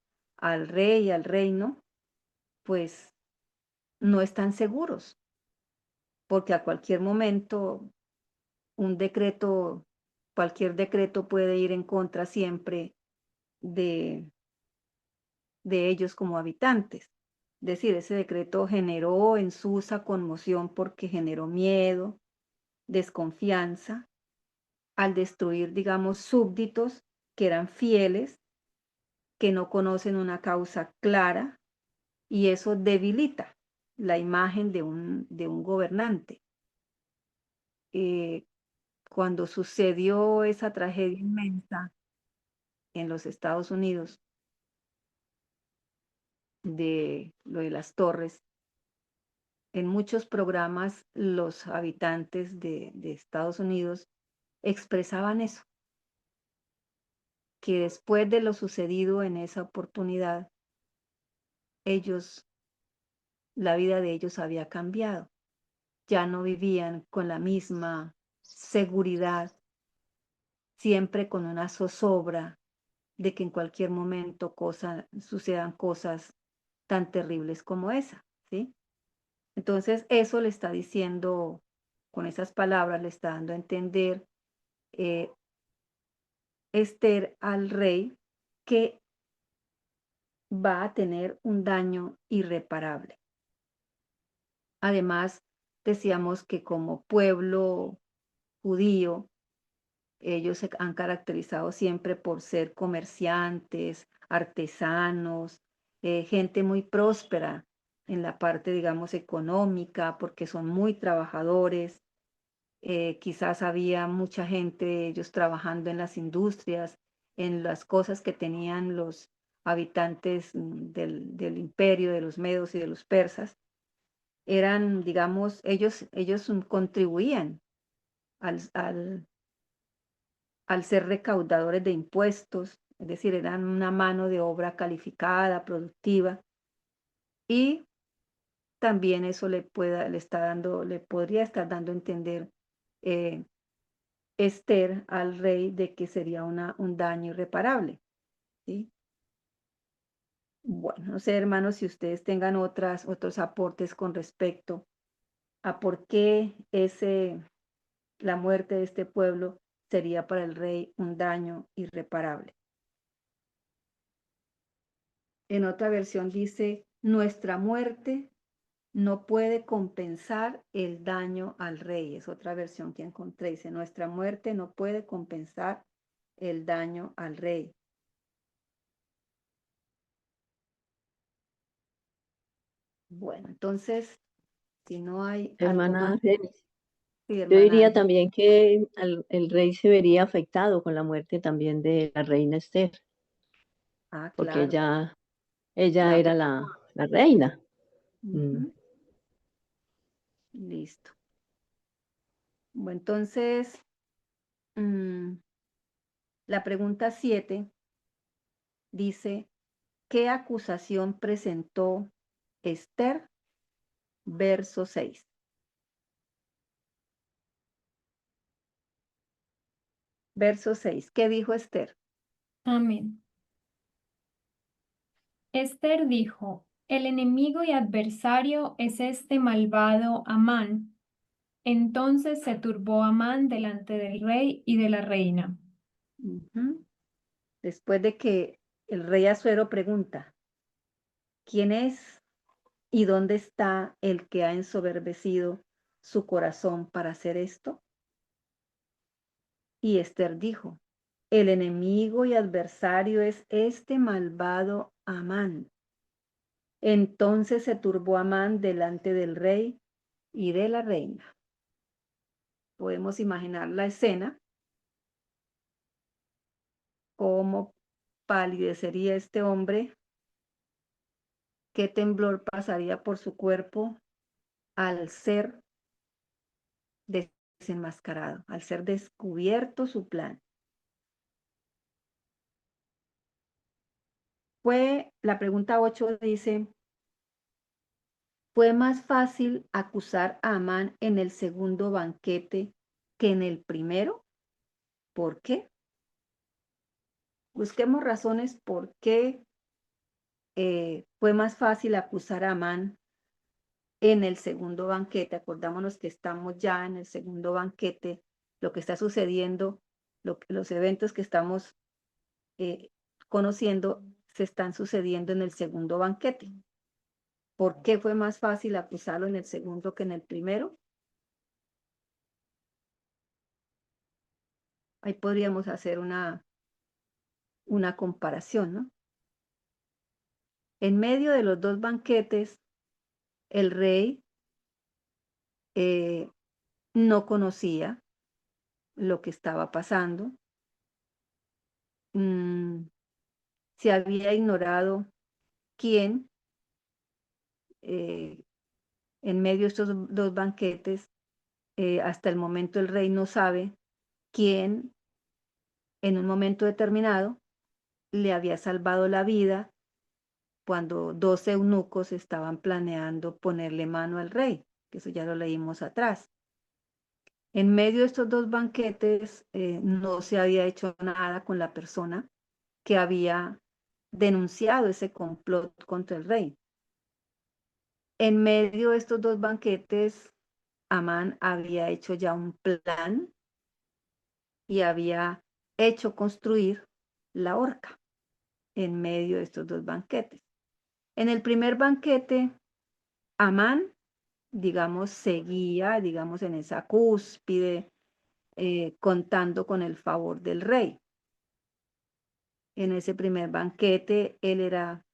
rey, al reino, pues no están seguros, porque a cualquier momento un decreto, cualquier decreto puede ir en contra siempre de, de ellos como habitantes. Es decir, ese decreto generó en Susa conmoción porque generó miedo, desconfianza, al destruir, digamos, súbditos que eran fieles, que no conocen una causa clara, y eso debilita la imagen de un gobernante. Cuando sucedió esa tragedia inmensa en los Estados Unidos, de lo de las torres, en muchos programas los habitantes de Estados Unidos expresaban eso, que después de lo sucedido en esa oportunidad, la vida de ellos había cambiado. Ya no vivían con la misma seguridad, siempre con una zozobra de que en cualquier momento sucedan cosas tan terribles como esa, ¿sí? Entonces, eso le está diciendo, con esas palabras, le está dando a entender Esther al rey que va a tener un daño irreparable. Además, decíamos que como pueblo judío, ellos se han caracterizado siempre por ser comerciantes, artesanos, gente muy próspera en la parte, digamos, económica, porque son muy trabajadores. Quizás había mucha gente, ellos trabajando en las industrias, en las cosas que tenían los habitantes del imperio, de los medos y de los persas. Eran, digamos, ellos contribuían al ser recaudadores de impuestos, es decir, eran una mano de obra calificada, productiva, y también eso le podría estar dando a entender eh, Esther al rey de que sería un daño irreparable, ¿sí? Bueno, no sé, hermanos, si ustedes tengan otros aportes con respecto a por qué la muerte de este pueblo sería para el rey un daño irreparable. En otra versión dice, nuestra muerte no puede compensar el daño al rey. Es otra versión que encontré. Dice, nuestra muerte no puede compensar el daño al rey. Bueno, entonces, si no hay algo Hermana más, Argenis, sí, yo hermana diría Ángel. también que el rey se vería afectado con la muerte también de la reina Esther, Ah, porque claro. ella La era la reina. Mm. Ujú, listo. Bueno, entonces, mm, la pregunta 7 dice, ¿qué acusación presentó Esther? Verso 6. Verso 6. ¿Qué dijo Esther? Amén. Esther dijo, el enemigo y adversario es este malvado Amán. Entonces se turbó Amán delante del rey y de la reina. Ujú. Después de que el rey Asuero pregunta, ¿quién es y dónde está el que ha ensoberbecido su corazón para hacer esto? Y Esther dijo, el enemigo y adversario es este malvado Amán. Entonces se turbó Amán delante del rey y de la reina. Podemos imaginar la escena, cómo palidecería este hombre, qué temblor pasaría por su cuerpo al ser desenmascarado, al ser descubierto su plan. La pregunta 8 dice, ¿fue más fácil acusar a Amán en el segundo banquete que en el primero? ¿Por qué? Busquemos razones por qué fue más fácil acusar a Amán en el segundo banquete. Acordámonos que estamos ya en el segundo banquete, lo que está sucediendo, los eventos que estamos conociendo se están sucediendo en el segundo banquete. ¿Por qué fue más fácil acusarlo en el segundo que en el primero? Ahí podríamos hacer una comparación, ¿no? En medio de los dos banquetes, el rey no conocía lo que estaba pasando. Se había ignorado quién En medio de estos dos banquetes, hasta el momento el rey no sabe quién en un momento determinado le había salvado la vida cuando 2 eunucos estaban planeando ponerle mano al rey, que eso ya lo leímos atrás. En medio de estos dos banquetes no se había hecho nada con la persona que había denunciado ese complot contra el rey. En medio de estos dos banquetes, Amán había hecho ya un plan y había hecho construir la horca en medio de estos dos banquetes. En el primer banquete, Amán, digamos, seguía, digamos, en esa cúspide, contando con el favor del rey. En ese primer banquete, él era,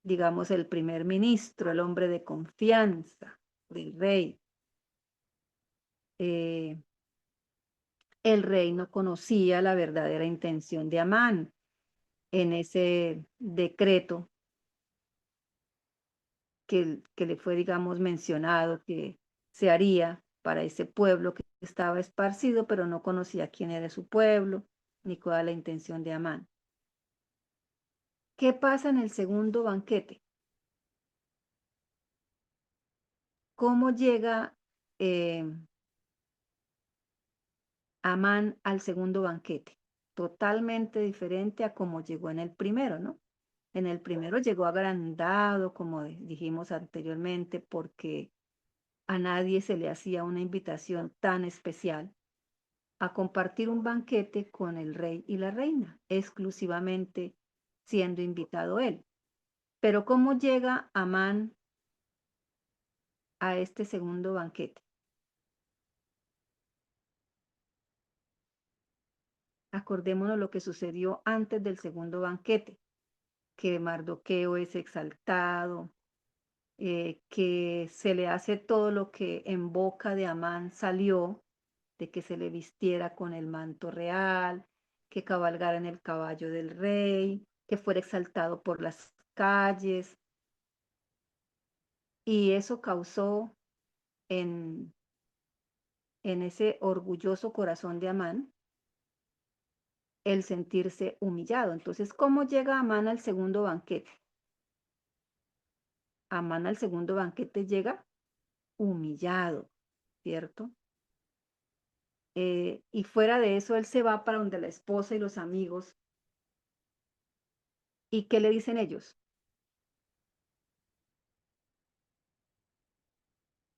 digamos, el primer ministro, el hombre de confianza del rey. El rey no conocía la verdadera intención de Amán en ese decreto que le fue, digamos, mencionado que se haría para ese pueblo que estaba esparcido, pero no conocía quién era su pueblo, ni cuál era la intención de Amán. ¿Qué pasa en el segundo banquete? ¿Cómo llega Amán al segundo banquete? Totalmente diferente a cómo llegó en el primero, ¿no? En el primero llegó agrandado, como dijimos anteriormente, porque a nadie se le hacía una invitación tan especial a compartir un banquete con el rey y la reina, exclusivamente siendo invitado él. Pero ¿cómo llega Amán a este segundo banquete? Acordémonos lo que sucedió antes del segundo banquete, que Mardoqueo es exaltado, que se le hace todo lo que en boca de Amán salió, de que se le vistiera con el manto real, que cabalgara en el caballo del rey, que fuera exaltado por las calles. Y eso causó en ese orgulloso corazón de Amán el sentirse humillado. Entonces, ¿cómo llega Amán al segundo banquete? Amán al segundo banquete llega humillado, ¿cierto? Y fuera de eso, él se va para donde la esposa y los amigos. ¿Y qué le dicen ellos?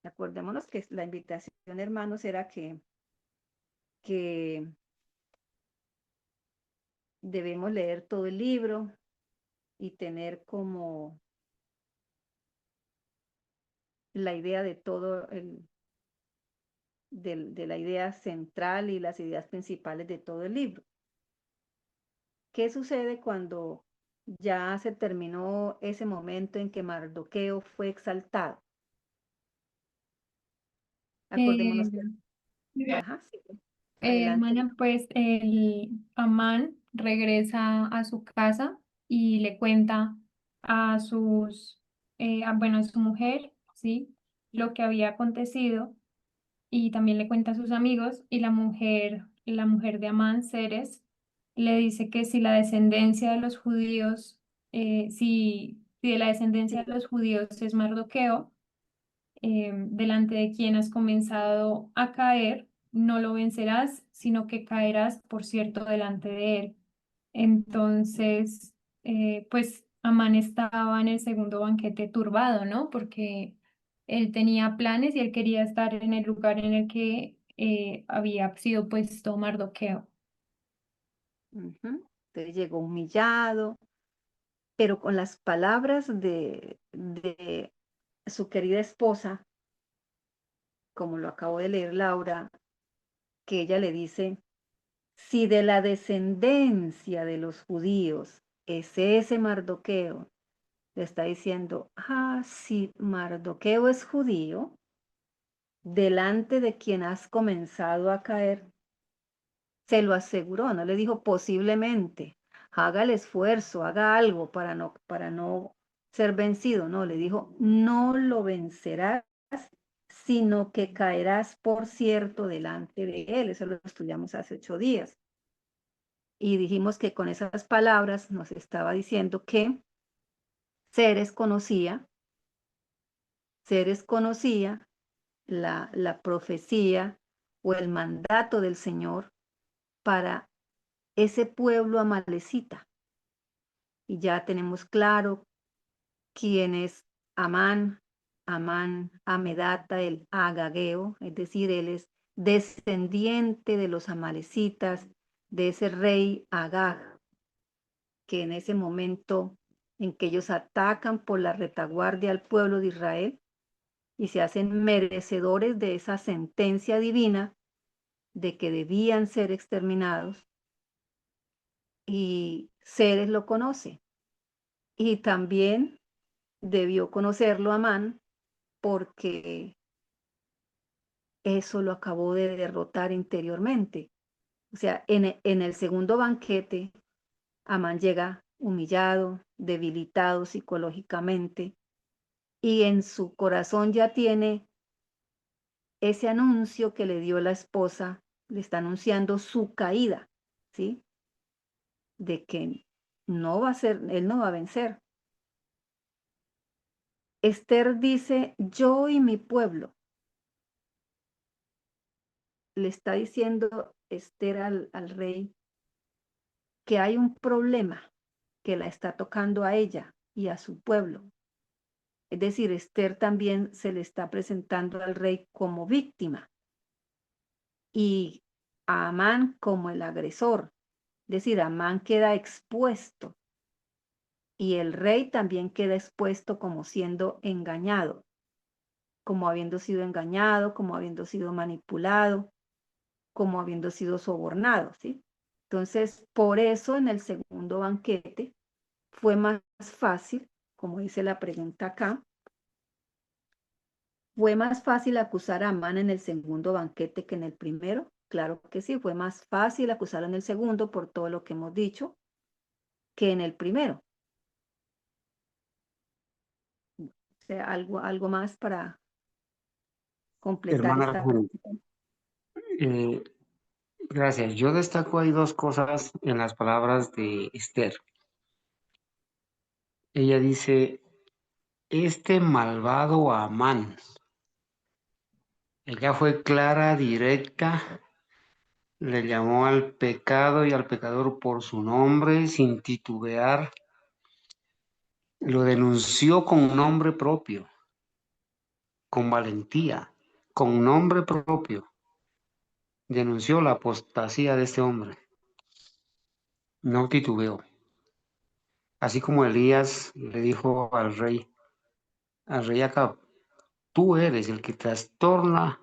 Acordémonos que la invitación, hermanos, era que debemos leer todo el libro y tener como la idea de todo de la idea central y las ideas principales de todo el libro. ¿Qué sucede cuando ya se terminó ese momento en que Mardoqueo fue exaltado? Acordémonos que... Ajá, sí. Adelante. Hermana, pues el Amán regresa a su casa y le cuenta a bueno, a su mujer, ¿sí? Lo que había acontecido y también le cuenta a sus amigos y la mujer de Amán, Ceres, le dice que si la descendencia de los judíos, si de la descendencia de los judíos es Mardoqueo, delante de quien has comenzado a caer, no lo vencerás, sino que caerás, por cierto, delante de él. Entonces, pues Amán estaba en el segundo banquete turbado, ¿no? Porque él tenía planes y él quería estar en el lugar en el que había sido puesto Mardoqueo. Entonces llegó humillado, pero con las palabras de su querida esposa, como lo acabo de leer Laura, que ella le dice, si de la descendencia de los judíos es ese Mardoqueo, le está diciendo, si Mardoqueo es judío, delante de quien has comenzado a caer, se lo aseguró, no le dijo posiblemente, haga el esfuerzo, haga algo para no ser vencido, no, le dijo, no lo vencerás, sino que caerás por cierto delante de él. Eso lo estudiamos hace 8 días. Y dijimos que con esas palabras nos estaba diciendo que Ceres conocía la profecía o el mandato del Señor para ese pueblo amalecita. Y ya tenemos claro quién es Amán. Amán, Amedata, el agageo, es decir, él es descendiente de los amalecitas, de ese rey Agag, que en ese momento en que ellos atacan por la retaguardia al pueblo de Israel y se hacen merecedores de esa sentencia divina de que debían ser exterminados, y Ceres lo conoce. Y también debió conocerlo Amán, porque eso lo acabó de derrotar interiormente. O sea, en el segundo banquete, Amán llega humillado, debilitado psicológicamente, y en su corazón ya tiene ese anuncio que le dio la esposa, le está anunciando su caída, ¿sí? De que no va a ser, él no va a vencer. Esther dice, yo y mi pueblo. Le está diciendo Esther al rey que hay un problema que la está tocando a ella y a su pueblo. Es decir, Esther también se le está presentando al rey como víctima y a Amán como el agresor. Es decir, Amán queda expuesto y el rey también queda expuesto como siendo engañado, como habiendo sido engañado, como habiendo sido manipulado, como habiendo sido sobornado, ¿sí? Entonces, por eso en el segundo banquete fue más fácil, como dice la pregunta acá, ¿fue más fácil acusar a Amán en el segundo banquete que en el primero? Claro que sí, fue más fácil acusarlo en el segundo por todo lo que hemos dicho que en el primero. O sea, algo más para completar Hermana esta Juan, pregunta. gracias. Yo destaco ahí dos cosas en las palabras de Esther. Ella dice, este malvado Amán. Ella fue clara, directa, le llamó al pecado y al pecador por su nombre sin titubear, lo denunció con nombre propio, con valentía, con nombre propio. Denunció la apostasía de este hombre. No titubeó. Así como Elías le dijo al rey Acab, tú eres el que trastorna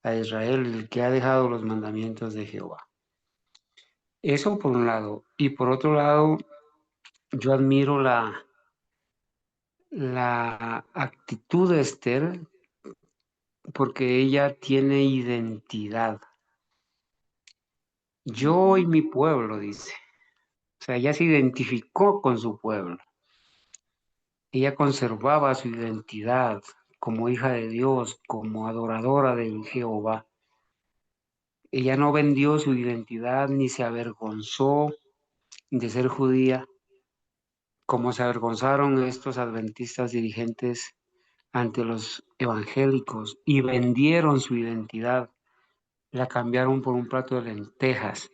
a Israel, el que ha dejado los mandamientos de Jehová. Eso por un lado. Y por otro lado, yo admiro la actitud de Esther porque ella tiene identidad. Yo y mi pueblo, dice. O sea, ella se identificó con su pueblo. Ella conservaba su identidad como hija de Dios, como adoradora de Jehová. Ella no vendió su identidad ni se avergonzó de ser judía, como se avergonzaron estos adventistas dirigentes ante los evangélicos y vendieron su identidad, la cambiaron por un plato de lentejas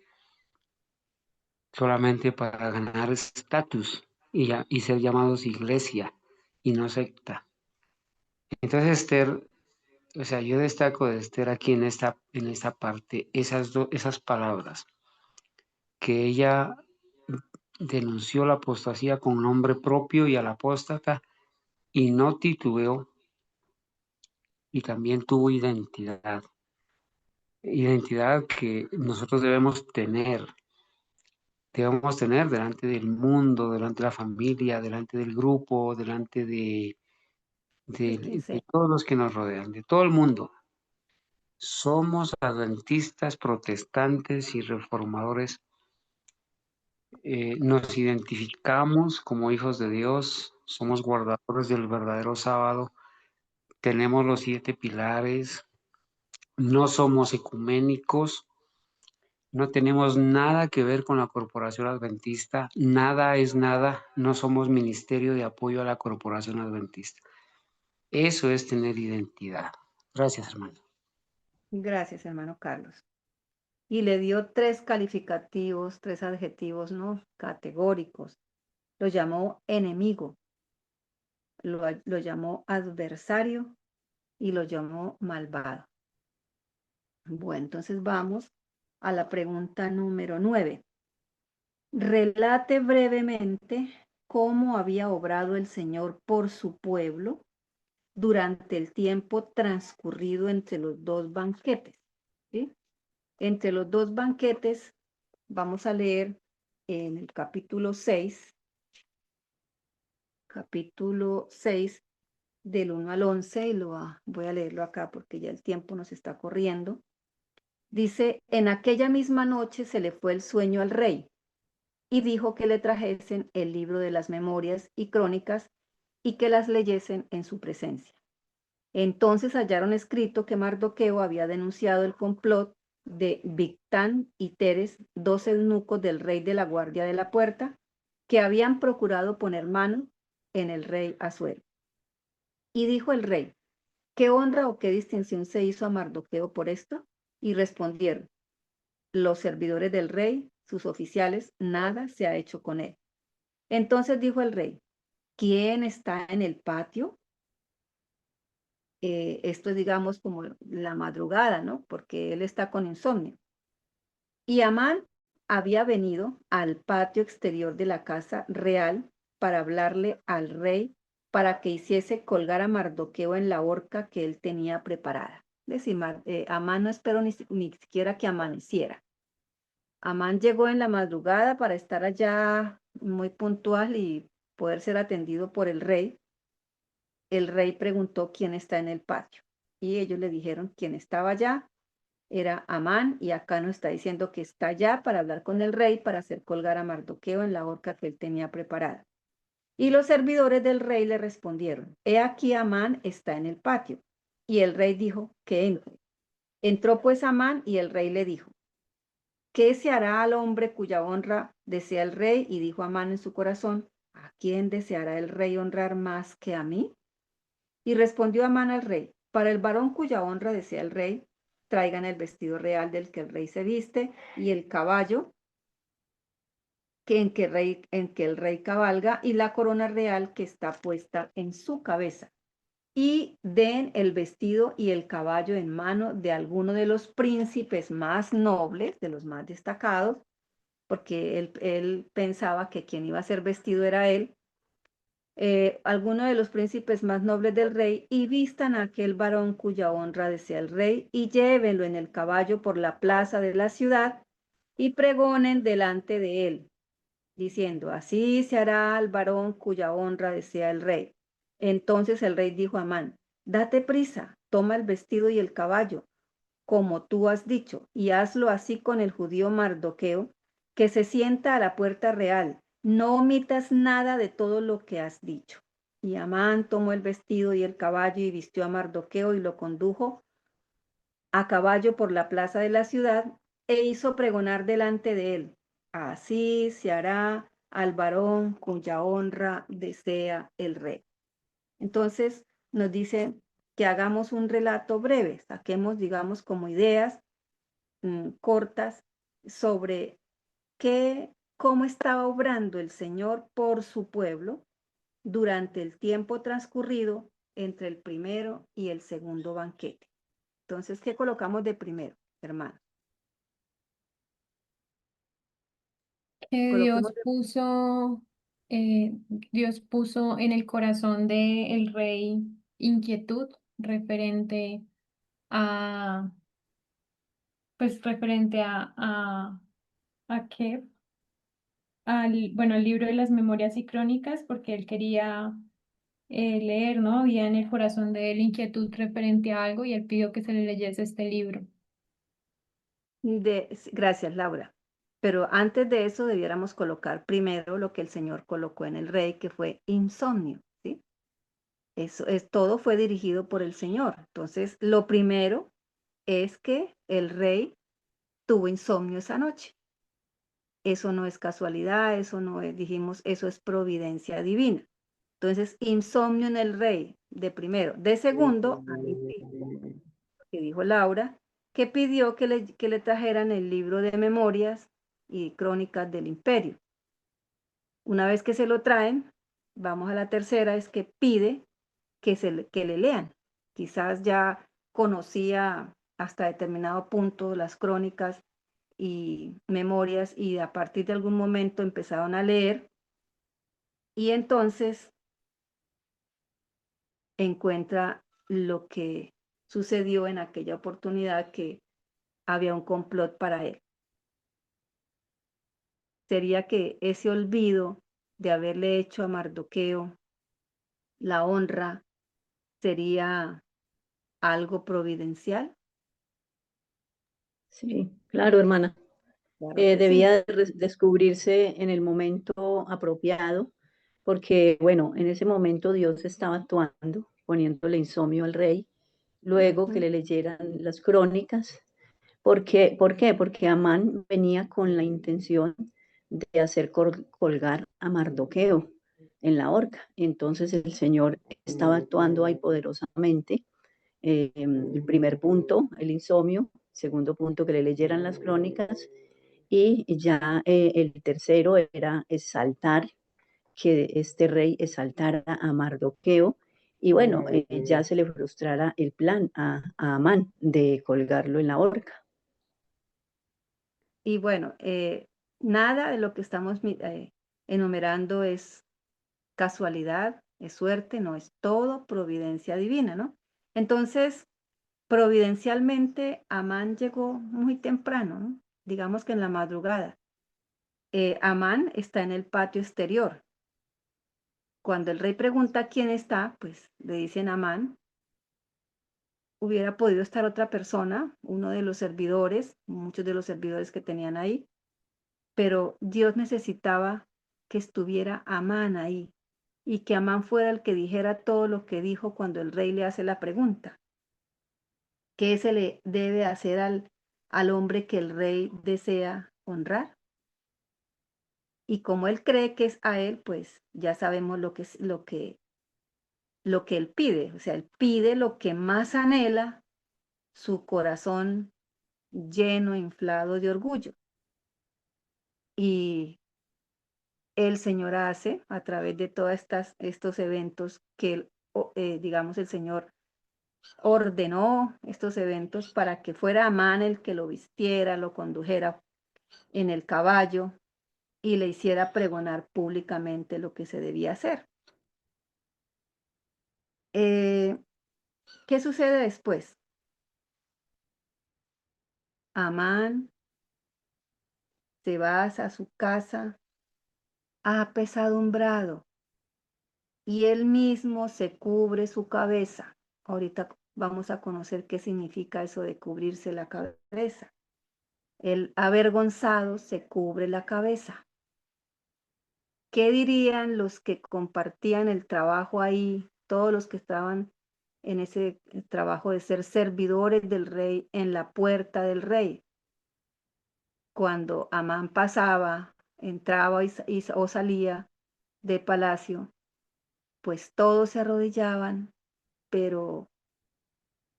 solamente para ganar estatus y ser llamados iglesia y no secta. Entonces Esther, o sea, yo destaco de Esther aquí en esta parte esas palabras, que ella denunció la apostasía con nombre propio y al apóstata y no titubeó, y también tuvo identidad que nosotros debemos tener delante del mundo, delante de la familia, delante del grupo, delante de todos los que nos rodean, de todo el mundo. Somos adventistas, protestantes y reformadores. Nos identificamos como hijos de Dios, somos guardadores del verdadero sábado, tenemos los 7 pilares, no somos ecuménicos, no tenemos nada que ver con la Corporación Adventista, nada es nada, no somos ministerio de apoyo a la Corporación Adventista. Eso es tener identidad. Gracias, hermano. Gracias, hermano Carlos. Y le dio 3 calificativos, 3 adjetivos, ¿no? Categóricos. Lo llamó enemigo, lo llamó adversario y lo llamó malvado. Bueno, entonces vamos a la pregunta número 9. Relate brevemente cómo había obrado el Señor por su pueblo durante el tiempo transcurrido entre los 2 banquetes. ¿Sí? Entre los 2 banquetes vamos a leer en el capítulo 6 del 1 al 11, y voy a leerlo acá porque ya el tiempo nos está corriendo. Dice, en aquella misma noche se le fue el sueño al rey y dijo que le trajesen el libro de las memorias y crónicas y que las leyesen en su presencia. Entonces hallaron escrito que Mardoqueo había denunciado el complot de Bigtán y Teres, 2 eunucos del rey de la guardia de la puerta, que habían procurado poner mano en el rey Asuero. Y dijo el rey, ¿qué honra o qué distinción se hizo a Mardoqueo por esto? Y respondieron, los servidores del rey, sus oficiales, nada se ha hecho con él. Entonces dijo el rey, ¿quién está en el patio? Esto es, digamos, como la madrugada, ¿no? Porque él está con insomnio. Y Amán había venido al patio exterior de la casa real para hablarle al rey para que hiciese colgar a Mardoqueo en la horca que él tenía preparada. Es decir, Amán no esperó ni siquiera que amaneciera. Amán llegó en la madrugada para estar allá muy puntual y poder ser atendido por el rey. El rey preguntó quién está en el patio y ellos le dijeron quién estaba allá. Era Amán, y acá nos está diciendo que está allá para hablar con el rey para hacer colgar a Mardoqueo en la horca que él tenía preparada. Y los servidores del rey le respondieron, he aquí Amán está en el patio. Y el rey dijo que entre. Entró pues Amán y el rey le dijo, ¿qué se hará al hombre cuya honra desea el rey? Y dijo Amán en su corazón, ¿a quién deseará el rey honrar más que a mí? Y respondió Amán al rey, para el varón cuya honra desea el rey, traigan el vestido real del que el rey se viste y el caballo en que el rey cabalga y la corona real que está puesta en su cabeza. Y den el vestido y el caballo en mano de alguno de los príncipes más nobles, de los más destacados, porque él pensaba que quien iba a ser vestido era él, alguno de los príncipes más nobles del rey, y vistan a aquel varón cuya honra desea el rey, y llévenlo en el caballo por la plaza de la ciudad, y pregonen delante de él, diciendo, así se hará al varón cuya honra desea el rey. Entonces el rey dijo a Amán, date prisa, toma el vestido y el caballo, como tú has dicho, y hazlo así con el judío Mardoqueo, que se sienta a la puerta real. No omitas nada de todo lo que has dicho. Y Amán tomó el vestido y el caballo y vistió a Mardoqueo y lo condujo a caballo por la plaza de la ciudad e hizo pregonar delante de él. Así se hará al varón cuya honra desea el rey. Entonces nos dice que hagamos un relato breve, saquemos, digamos, como ideas cortas sobre cómo estaba obrando el Señor por su pueblo durante el tiempo transcurrido entre el primero y el segundo banquete. Entonces, ¿qué colocamos de primero, hermano? Que Coloquemos Dios puso en el corazón del rey inquietud referente a, pues referente a qué, bueno, el libro de las memorias y crónicas, porque él quería leer, ¿no? Había en el corazón de él inquietud referente a algo y él pidió que se le leyese este libro. Gracias, Laura. Pero antes de eso debiéramos colocar primero lo que el Señor colocó en el rey, que fue insomnio, ¿sí? Todo fue dirigido por el Señor. Entonces, lo primero es que el rey tuvo insomnio esa noche. Eso no es casualidad, eso no es, dijimos, eso es providencia divina. Entonces, insomnio en el rey, de primero. De segundo, ahí sí, que dijo Laura, que pidió que le trajeran el libro de memorias y crónicas del imperio. Una vez que se lo traen, vamos a la tercera, es que pide que le lean. Quizás ya conocía hasta determinado punto las crónicas y memorias y a partir de algún momento empezaron a leer y entonces encuentra lo que sucedió en aquella oportunidad, que había un complot para él. Sería que ese olvido de haberle hecho a Mardoqueo la honra sería algo providencial. Sí, claro, hermana. Claro que sí. Debía descubrirse en el momento apropiado, porque, bueno, en ese momento Dios estaba actuando, poniéndole insomnio al rey, luego que le leyeran las crónicas. ¿Por qué? Porque Amán venía con la intención de hacer colgar a Mardoqueo en la horca. Entonces el Señor estaba actuando ahí poderosamente. El primer punto, el insomnio. Segundo punto, que le leyeran las crónicas. Y ya el tercero era exaltar, que este rey exaltara a Mardoqueo. Y bueno, ya se le frustrara el plan a Amán de colgarlo en la horca. Y bueno, nada de lo que estamos enumerando es casualidad, es suerte, no, es todo providencia divina, ¿no? Entonces, providencialmente, Amán llegó muy temprano, ¿no? Digamos que en la madrugada. Amán está en el patio exterior. Cuando el rey pregunta quién está, pues le dicen Amán. Hubiera podido estar otra persona, uno de los servidores, muchos de los servidores que tenían ahí, pero Dios necesitaba que estuviera Amán ahí y que Amán fuera el que dijera todo lo que dijo cuando el rey le hace la pregunta. ¿Qué se le debe hacer al hombre que el rey desea honrar? Y como él cree que es a él, pues ya sabemos lo que él pide. O sea, él pide lo que más anhela su corazón lleno, inflado de orgullo. Y el Señor hace a través de todos estos eventos que, digamos, el Señor ordenó estos eventos para que fuera Amán el que lo vistiera, lo condujera en el caballo y le hiciera pregonar públicamente lo que se debía hacer. ¿Qué sucede después? Amán se va a su casa apesadumbrado y él mismo se cubre su cabeza. Ahorita vamos a conocer qué significa eso de cubrirse la cabeza. El avergonzado se cubre la cabeza. ¿Qué dirían los que compartían el trabajo ahí, todos los que estaban en ese trabajo de ser servidores del rey en la puerta del rey? Cuando Amán pasaba, entraba o salía de palacio, pues todos se arrodillaban, pero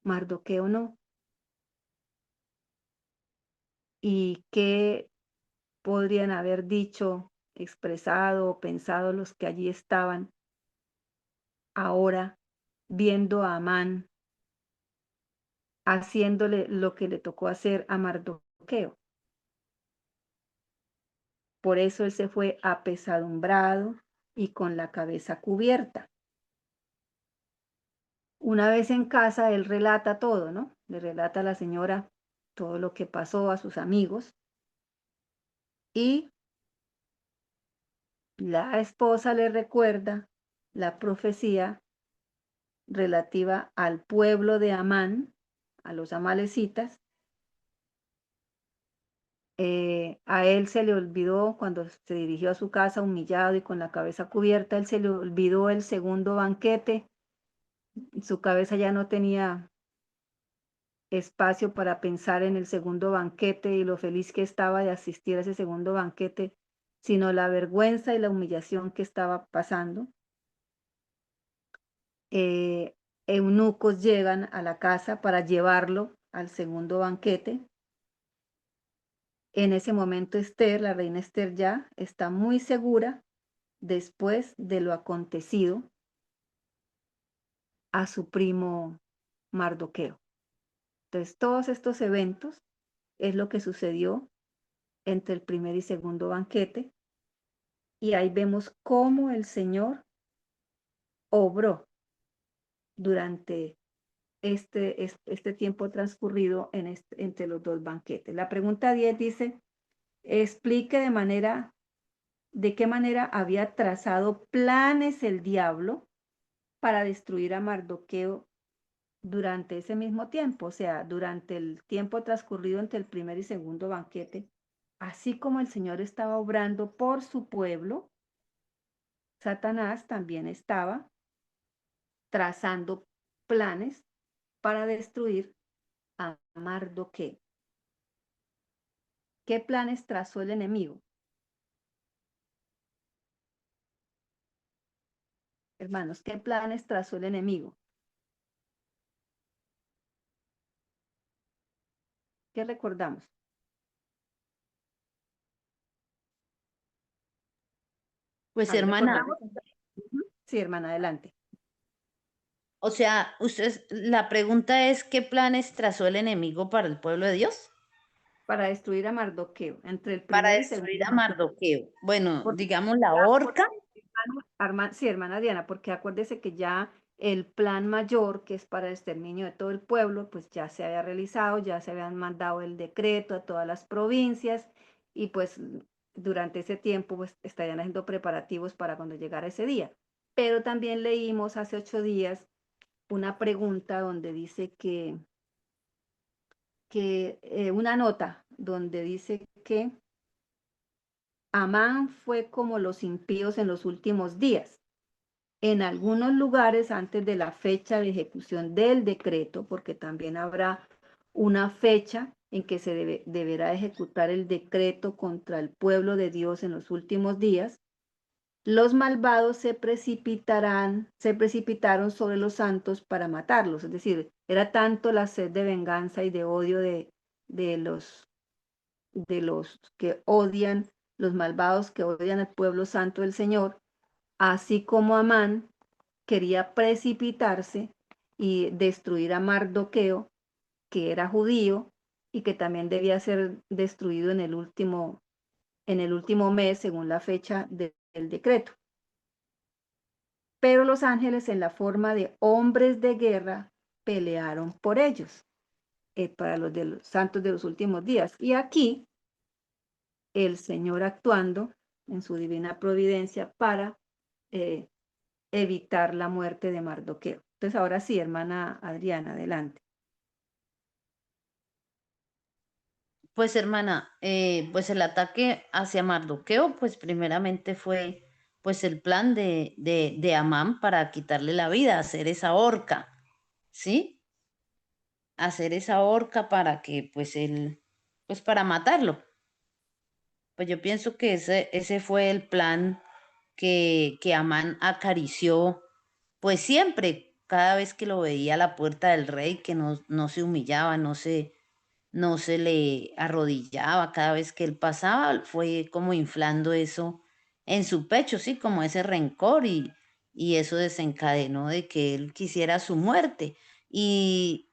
Mardoqueo no. ¿Y qué podrían haber dicho, expresado o pensado los que allí estaban ahora viendo a Amán haciéndole lo que le tocó hacer a Mardoqueo? Por eso él se fue apesadumbrado y con la cabeza cubierta. Una vez en casa, él relata todo, ¿no? Le relata a la señora todo lo que pasó, a sus amigos. Y la esposa le recuerda la profecía relativa al pueblo de Amán, a los amalecitas. A él se le olvidó cuando se dirigió a su casa humillado y con la cabeza cubierta, él se le olvidó el segundo banquete Su cabeza ya no tenía espacio para pensar en el segundo banquete y lo feliz que estaba de asistir a ese segundo banquete, sino la vergüenza y la humillación que estaba pasando. Eunucos llegan a la casa para llevarlo al segundo banquete. En ese momento Esther, la reina Esther, ya está muy segura después de lo acontecido a su primo Mardoqueo. Entonces, todos estos eventos es lo que sucedió entre el primer y segundo banquete. Y ahí vemos cómo el Señor obró durante este tiempo transcurrido entre los dos banquetes. La pregunta 10 dice, explique de qué manera había trazado planes el diablo para destruir a Mardoqueo durante ese mismo tiempo, o sea, durante el tiempo transcurrido entre el primer y segundo banquete, así como el Señor estaba obrando por su pueblo, Satanás también estaba trazando planes para destruir a Mardoqueo. ¿Qué planes trazó el enemigo? Hermanos, ¿qué planes trazó el enemigo? ¿Qué recordamos? Pues Ahí hermana, recordamos. Sí, hermana, adelante. o sea, la pregunta es, ¿qué planes trazó el enemigo para el pueblo de Dios? Para destruir a Mardoqueo, entre el Para primer y destruir segundo a banquete. Mardoqueo. Bueno, Porque digamos la ya, horca. sí, hermana Diana, porque acuérdese que ya el plan mayor, que es para el exterminio de todo el pueblo, pues ya se había realizado, ya se habían mandado el decreto a todas las provincias y pues durante ese tiempo pues estarían haciendo preparativos para cuando llegara ese día. Pero también leímos hace 8 días una pregunta donde dice una nota donde dice que Amán fue como los impíos en los últimos días. En algunos lugares antes de la fecha de ejecución del decreto, porque también habrá una fecha en que se deberá ejecutar el decreto contra el pueblo de Dios en los últimos días, los malvados se precipitaron sobre los santos para matarlos. Es decir, era tanto la sed de venganza y de odio de los que odian, los malvados que odian al pueblo santo del Señor, así como Amán quería precipitarse y destruir a Mardoqueo, que era judío y que también debía ser destruido en el último mes, según la fecha del decreto. Pero los ángeles, en la forma de hombres de guerra, pelearon por ellos, para los de los santos de los últimos días. Y aquí el Señor actuando en su divina providencia para evitar la muerte de Mardoqueo. Entonces, ahora sí, hermana Adriana, adelante. Pues hermana, pues el ataque hacia Mardoqueo, pues primeramente fue pues el plan de Amán para quitarle la vida, hacer esa horca, ¿sí? Hacer esa horca para que pues él, pues para matarlo. Pues yo pienso que ese fue el plan que Amán acarició, pues siempre, cada vez que lo veía a la puerta del rey, que no se humillaba, no se le arrodillaba cada vez que él pasaba, fue como inflando eso en su pecho, sí, como ese rencor y eso desencadenó de que él quisiera su muerte. Y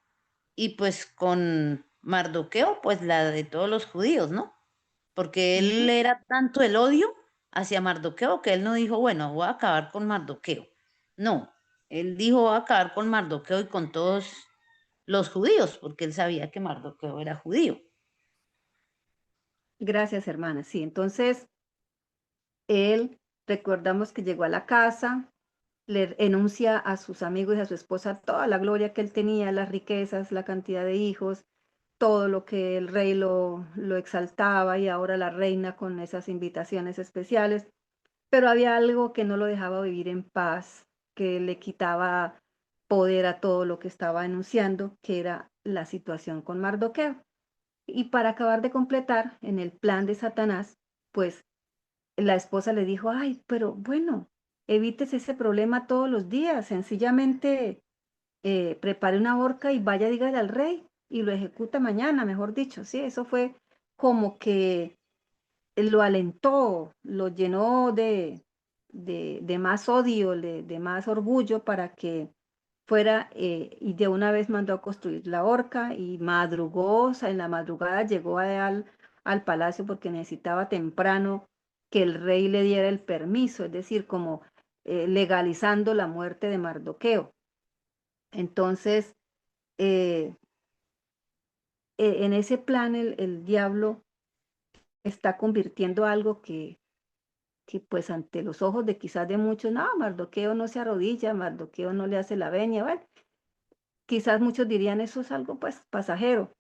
pues con Mardoqueo, pues la de todos los judíos, ¿no? Porque él era tanto el odio hacia Mardoqueo que él no dijo, bueno, voy a acabar con Mardoqueo. No, él dijo, voy a acabar con Mardoqueo y con todos los judíos, porque él sabía que Mardoqueo era judío. Gracias, hermana. Sí, entonces él, recordamos que llegó a la casa, le enuncia a sus amigos y a su esposa toda la gloria que él tenía, las riquezas, la cantidad de hijos, todo lo que el rey lo exaltaba y ahora la reina con esas invitaciones especiales. Pero había algo que no lo dejaba vivir en paz, que le quitaba poder a todo lo que estaba denunciando, que era la situación con Mardoqueo. Y para acabar de completar, en el plan de Satanás, pues la esposa le dijo, ay, pero bueno, evites ese problema todos los días, sencillamente prepare una horca y vaya, dígale al rey y lo ejecuta mañana, mejor dicho, sí, eso fue como que lo alentó, lo llenó de más odio, de más orgullo para que fuera y de una vez mandó a construir la horca y madrugó, o sea, en la madrugada llegó al palacio porque necesitaba temprano que el rey le diera el permiso, es decir, como legalizando la muerte de Mardoqueo. Entonces, eh, en ese plan el diablo está convirtiendo algo que pues ante los ojos de quizás de muchos, no, Mardoqueo no se arrodilla, Mardoqueo no le hace la venia, bueno, quizás muchos dirían eso es algo pues pasajero,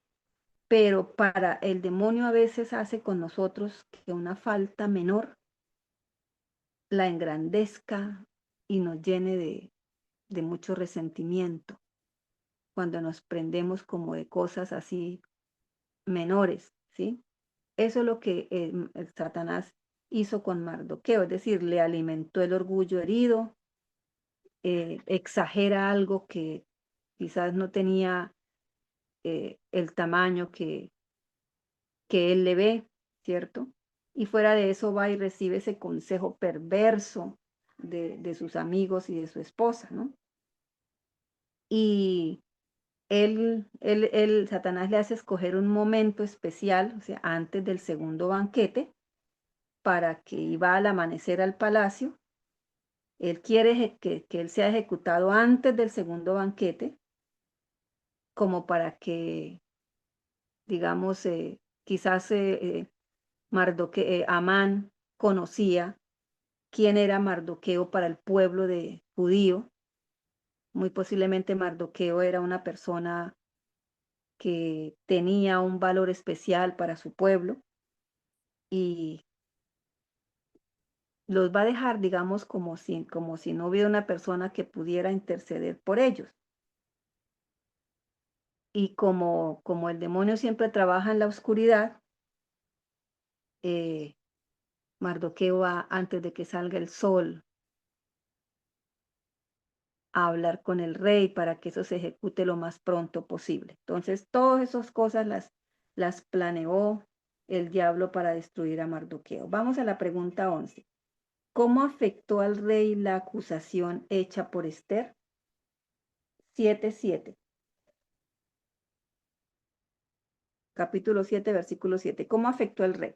pero para el demonio a veces hace con nosotros que una falta menor la engrandezca y nos llene de mucho resentimiento cuando nos prendemos como de cosas así menores, ¿sí? Eso es lo que el Satanás hizo con Mardoqueo, es decir, le alimentó el orgullo herido, exagera algo que quizás no tenía el tamaño que él le ve, ¿cierto? Y fuera de eso va y recibe ese consejo perverso de sus amigos y de su esposa, ¿no? Y Satanás le hace escoger un momento especial, o sea, antes del segundo banquete, para que iba al amanecer al palacio. Él quiere que él sea ejecutado antes del segundo banquete, como para que, digamos, quizás Amán conocía quién era Mardoqueo para el pueblo de judío. Muy posiblemente Mardoqueo era una persona que tenía un valor especial para su pueblo y los va a dejar, digamos, como si no hubiera una persona que pudiera interceder por ellos. Y como el demonio siempre trabaja en la oscuridad, eh, Mardoqueo va antes de que salga el sol a hablar con el rey para que eso se ejecute lo más pronto posible. Entonces, todas esas cosas las planeó el diablo para destruir a Mardoqueo. Vamos a la pregunta 11. ¿Cómo afectó al rey la acusación hecha por Esther? 7:7. Capítulo 7, versículo 7. ¿Cómo afectó al rey?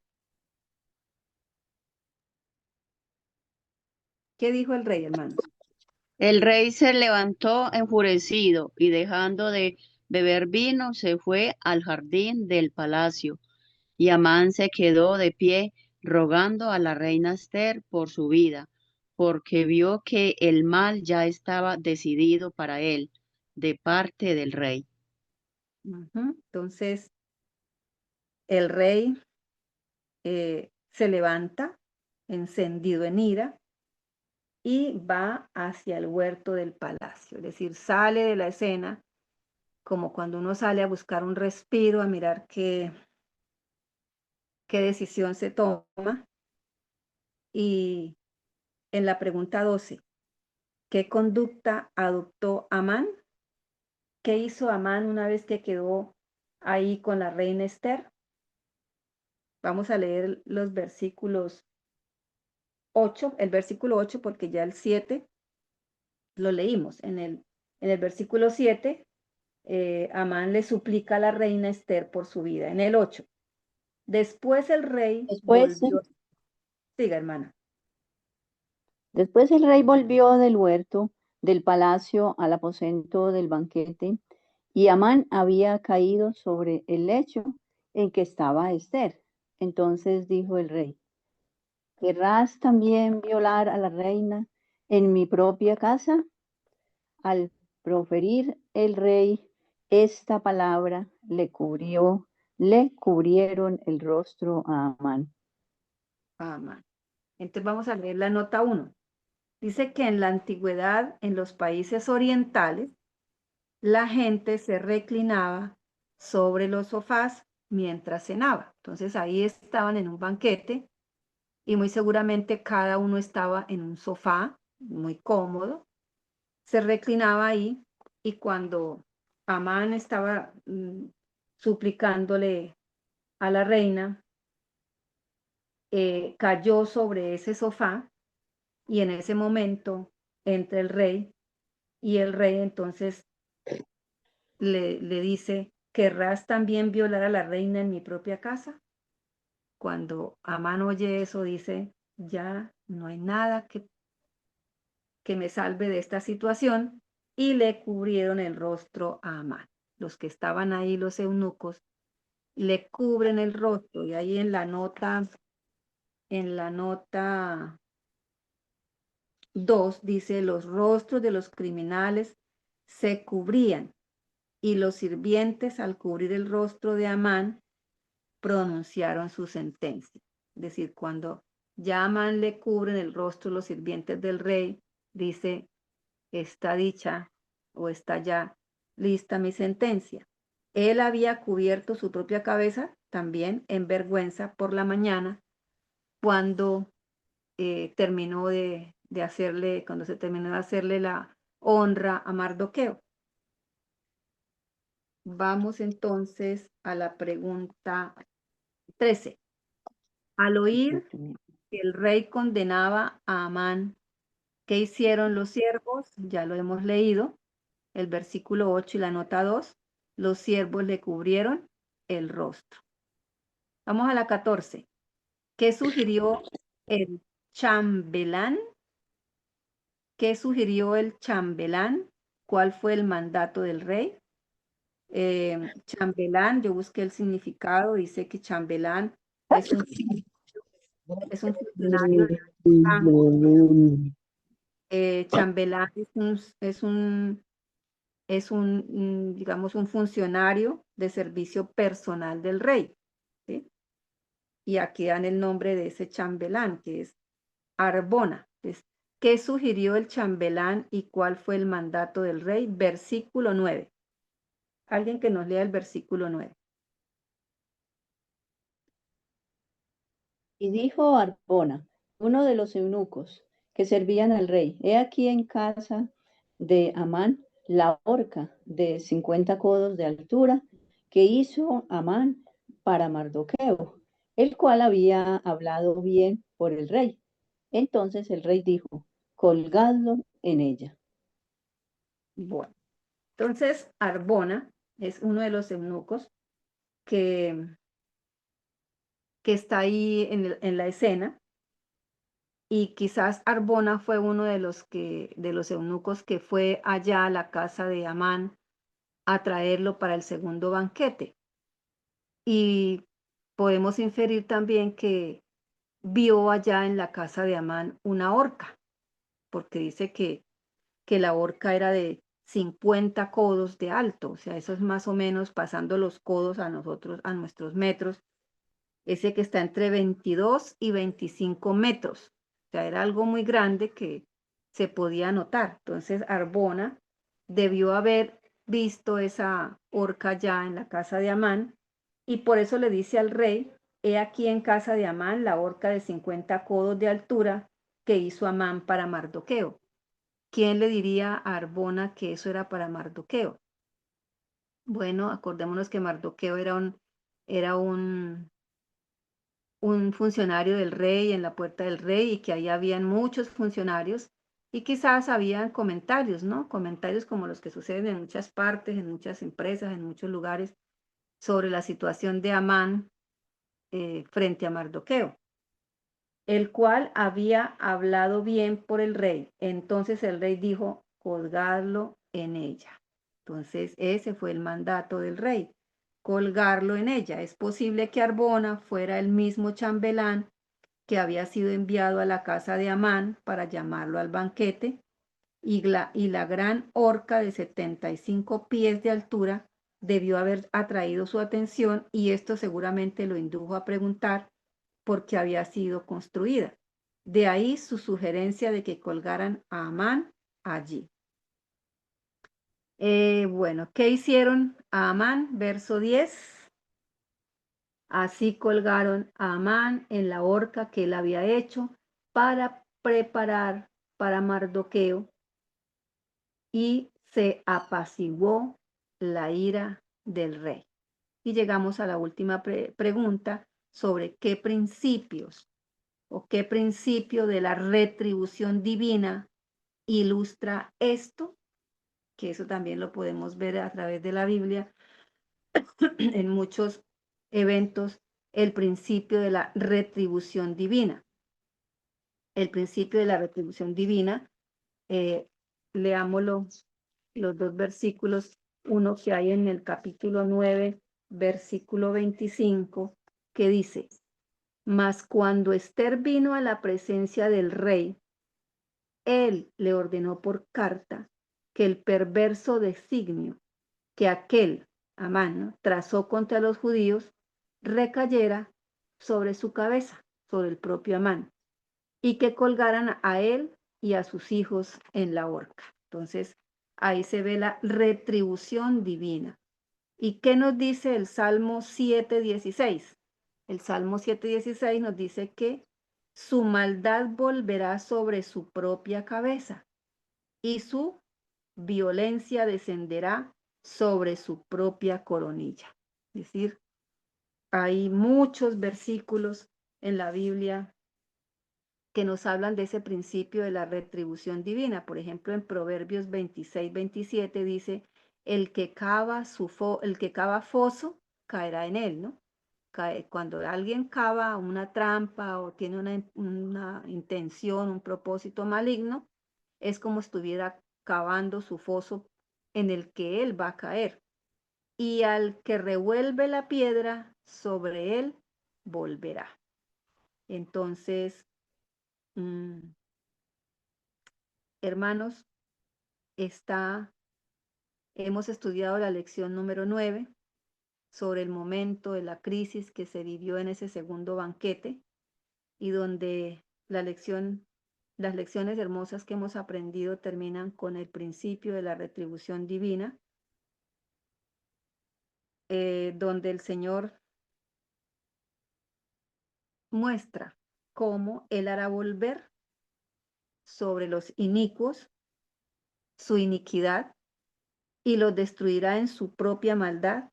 ¿Qué dijo el rey, hermanos? El rey se levantó enfurecido y dejando de beber vino se fue al jardín del palacio. Y Amán se quedó de pie rogando a la reina Esther por su vida, porque vio que el mal ya estaba decidido para él de parte del rey. Entonces, el rey se levanta encendido en ira y va hacia el huerto del palacio, es decir, sale de la escena como cuando uno sale a buscar un respiro, a mirar qué decisión se toma. Y en la pregunta 12, ¿qué conducta adoptó Amán? ¿Qué hizo Amán una vez que quedó ahí con la reina Esther? Vamos a leer los versículos 8, el versículo 8, porque ya el 7 lo leímos. En el versículo 7, Amán le suplica a la reina Esther por su vida. En el 8, después el rey Después, volvió. Siga, hermana. después el rey volvió del huerto del palacio al aposento del banquete, y Amán había caído sobre el lecho en que estaba Esther. Entonces dijo el rey: ¿querrás también violar a la reina en mi propia casa? Al proferir el rey esta palabra, le cubrieron el rostro a Amán. Amán. Entonces vamos a leer la nota 1. Dice que en la antigüedad, en los países orientales, la gente se reclinaba sobre los sofás mientras cenaba. Entonces ahí estaban en un banquete y muy seguramente cada uno estaba en un sofá muy cómodo. Se reclinaba ahí y cuando Amán estaba suplicándole a la reina, cayó sobre ese sofá y en ese momento entra el rey y el rey entonces le dice, ¿querrás también violar a la reina en mi propia casa? Cuando Amán oye eso, dice, ya no hay nada que me salve de esta situación, y le cubrieron el rostro a Amán. Los que estaban ahí, los eunucos, le cubren el rostro, y ahí en la nota 2 dice, los rostros de los criminales se cubrían, y los sirvientes al cubrir el rostro de Amán pronunciaron su sentencia. Es decir, cuando ya Amán le cubren el rostro los sirvientes del rey, dice, está dicha o está ya lista mi sentencia. Él había cubierto su propia cabeza también en vergüenza por la mañana cuando terminó de hacerle, cuando se terminó de hacerle la honra a Mardoqueo. Vamos entonces a la pregunta 13. Al oír que el rey condenaba a Amán, ¿qué hicieron los siervos? Ya lo hemos leído, el versículo 8 y la nota 2. Los siervos le cubrieron el rostro. Vamos a la 14. ¿Qué sugirió el chambelán? ¿Qué sugirió el chambelán? ¿Cuál fue el mandato del rey? Chambelán, yo busqué el significado, dice que chambelán es un funcionario de rango. Chambelán digamos, un funcionario de servicio personal del rey, ¿sí? Y aquí dan el nombre de ese chambelán, que es Arbona. Entonces, ¿qué sugirió el chambelán y cuál fue el mandato del rey? Versículo 9. Alguien que nos lea el versículo 9. Y dijo Arbona, uno de los eunucos que servían al rey, he aquí en casa de Amán la horca de 50 codos de altura que hizo Amán para Mardoqueo, el cual había hablado bien por el rey. Entonces el rey dijo, colgadlo en ella. Bueno, entonces Arbona es uno de los eunucos que está ahí en la escena, y quizás Arbona fue uno de los eunucos que fue allá a la casa de Amán a traerlo para el segundo banquete. Y podemos inferir también que vio allá en la casa de Amán una horca, porque dice que la horca era de 50 codos de alto, o sea, eso es más o menos pasando los codos a nosotros, a nuestros metros, ese que está entre 22 y 25 metros. O sea, era algo muy grande que se podía notar. Entonces, Arbona debió haber visto esa horca ya en la casa de Amán, y por eso le dice al rey, he aquí en casa de Amán la horca de 50 codos de altura que hizo Amán para Mardoqueo. ¿Quién le diría a Arbona que eso era para Mardoqueo? Bueno, acordémonos que Mardoqueo era un funcionario del rey en la puerta del rey, y que ahí habían muchos funcionarios y quizás habían comentarios, ¿no? Comentarios como los que suceden en muchas partes, en muchas empresas, en muchos lugares, sobre la situación de Amán frente a Mardoqueo, el cual había hablado bien por el rey. Entonces el rey dijo, colgadlo en ella. Entonces ese fue el mandato del rey, colgarlo en ella. Es posible que Arbona fuera el mismo chambelán que había sido enviado a la casa de Amán para llamarlo al banquete, y la gran horca de 75 pies de altura debió haber atraído su atención, y esto seguramente lo indujo a preguntar por qué había sido construida. De ahí su sugerencia de que colgaran a Amán allí. Bueno, ¿qué hicieron a Amán? Verso 10. Así colgaron a Amán en la horca que él había hecho para preparar para Mardoqueo, y se apaciguó la ira del rey. Y llegamos a la última pregunta sobre qué principios o qué principio de la retribución divina ilustra esto, que eso también lo podemos ver a través de la Biblia en muchos eventos, el principio de la retribución divina. El principio de la retribución divina, leamos los dos versículos, uno que hay en el capítulo 9, versículo 25, que dice: mas cuando Ester vino a la presencia del rey, él le ordenó por carta que el perverso designio que aquel Amán, ¿no?, trazó contra los judíos recayera sobre su cabeza, sobre el propio Amán, y que colgaran a él y a sus hijos en la horca. Entonces, ahí se ve la retribución divina. ¿Y qué nos dice el Salmo 7:16? El Salmo 7:16 nos dice que su maldad volverá sobre su propia cabeza y su violencia descenderá sobre su propia coronilla. Es decir, hay muchos versículos en la Biblia que nos hablan de ese principio de la retribución divina. Por ejemplo, en Proverbios 26:27 dice: el que cava foso caerá en él, ¿no? Cuando alguien cava una trampa o tiene una intención, un propósito maligno, es como estuviera cavando su foso en el que él va a caer. Y al que revuelve la piedra, sobre él volverá. Entonces, hermanos, hemos estudiado la lección número 9 sobre el momento de la crisis que se vivió en ese segundo banquete, y donde las lecciones hermosas que hemos aprendido terminan con el principio de la retribución divina, donde el Señor muestra cómo Él hará volver sobre los inicuos su iniquidad y los destruirá en su propia maldad,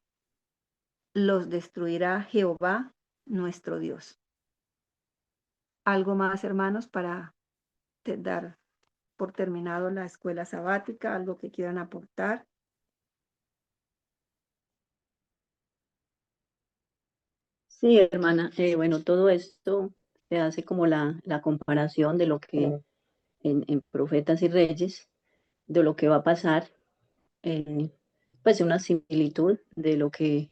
los destruirá Jehová nuestro Dios. Algo más, hermanos, para dar por terminado la escuela sabática, algo que quieran aportar. Sí, hermana, bueno, todo esto se hace como la comparación de lo que en Profetas y Reyes, de lo que va a pasar, pues una similitud de lo que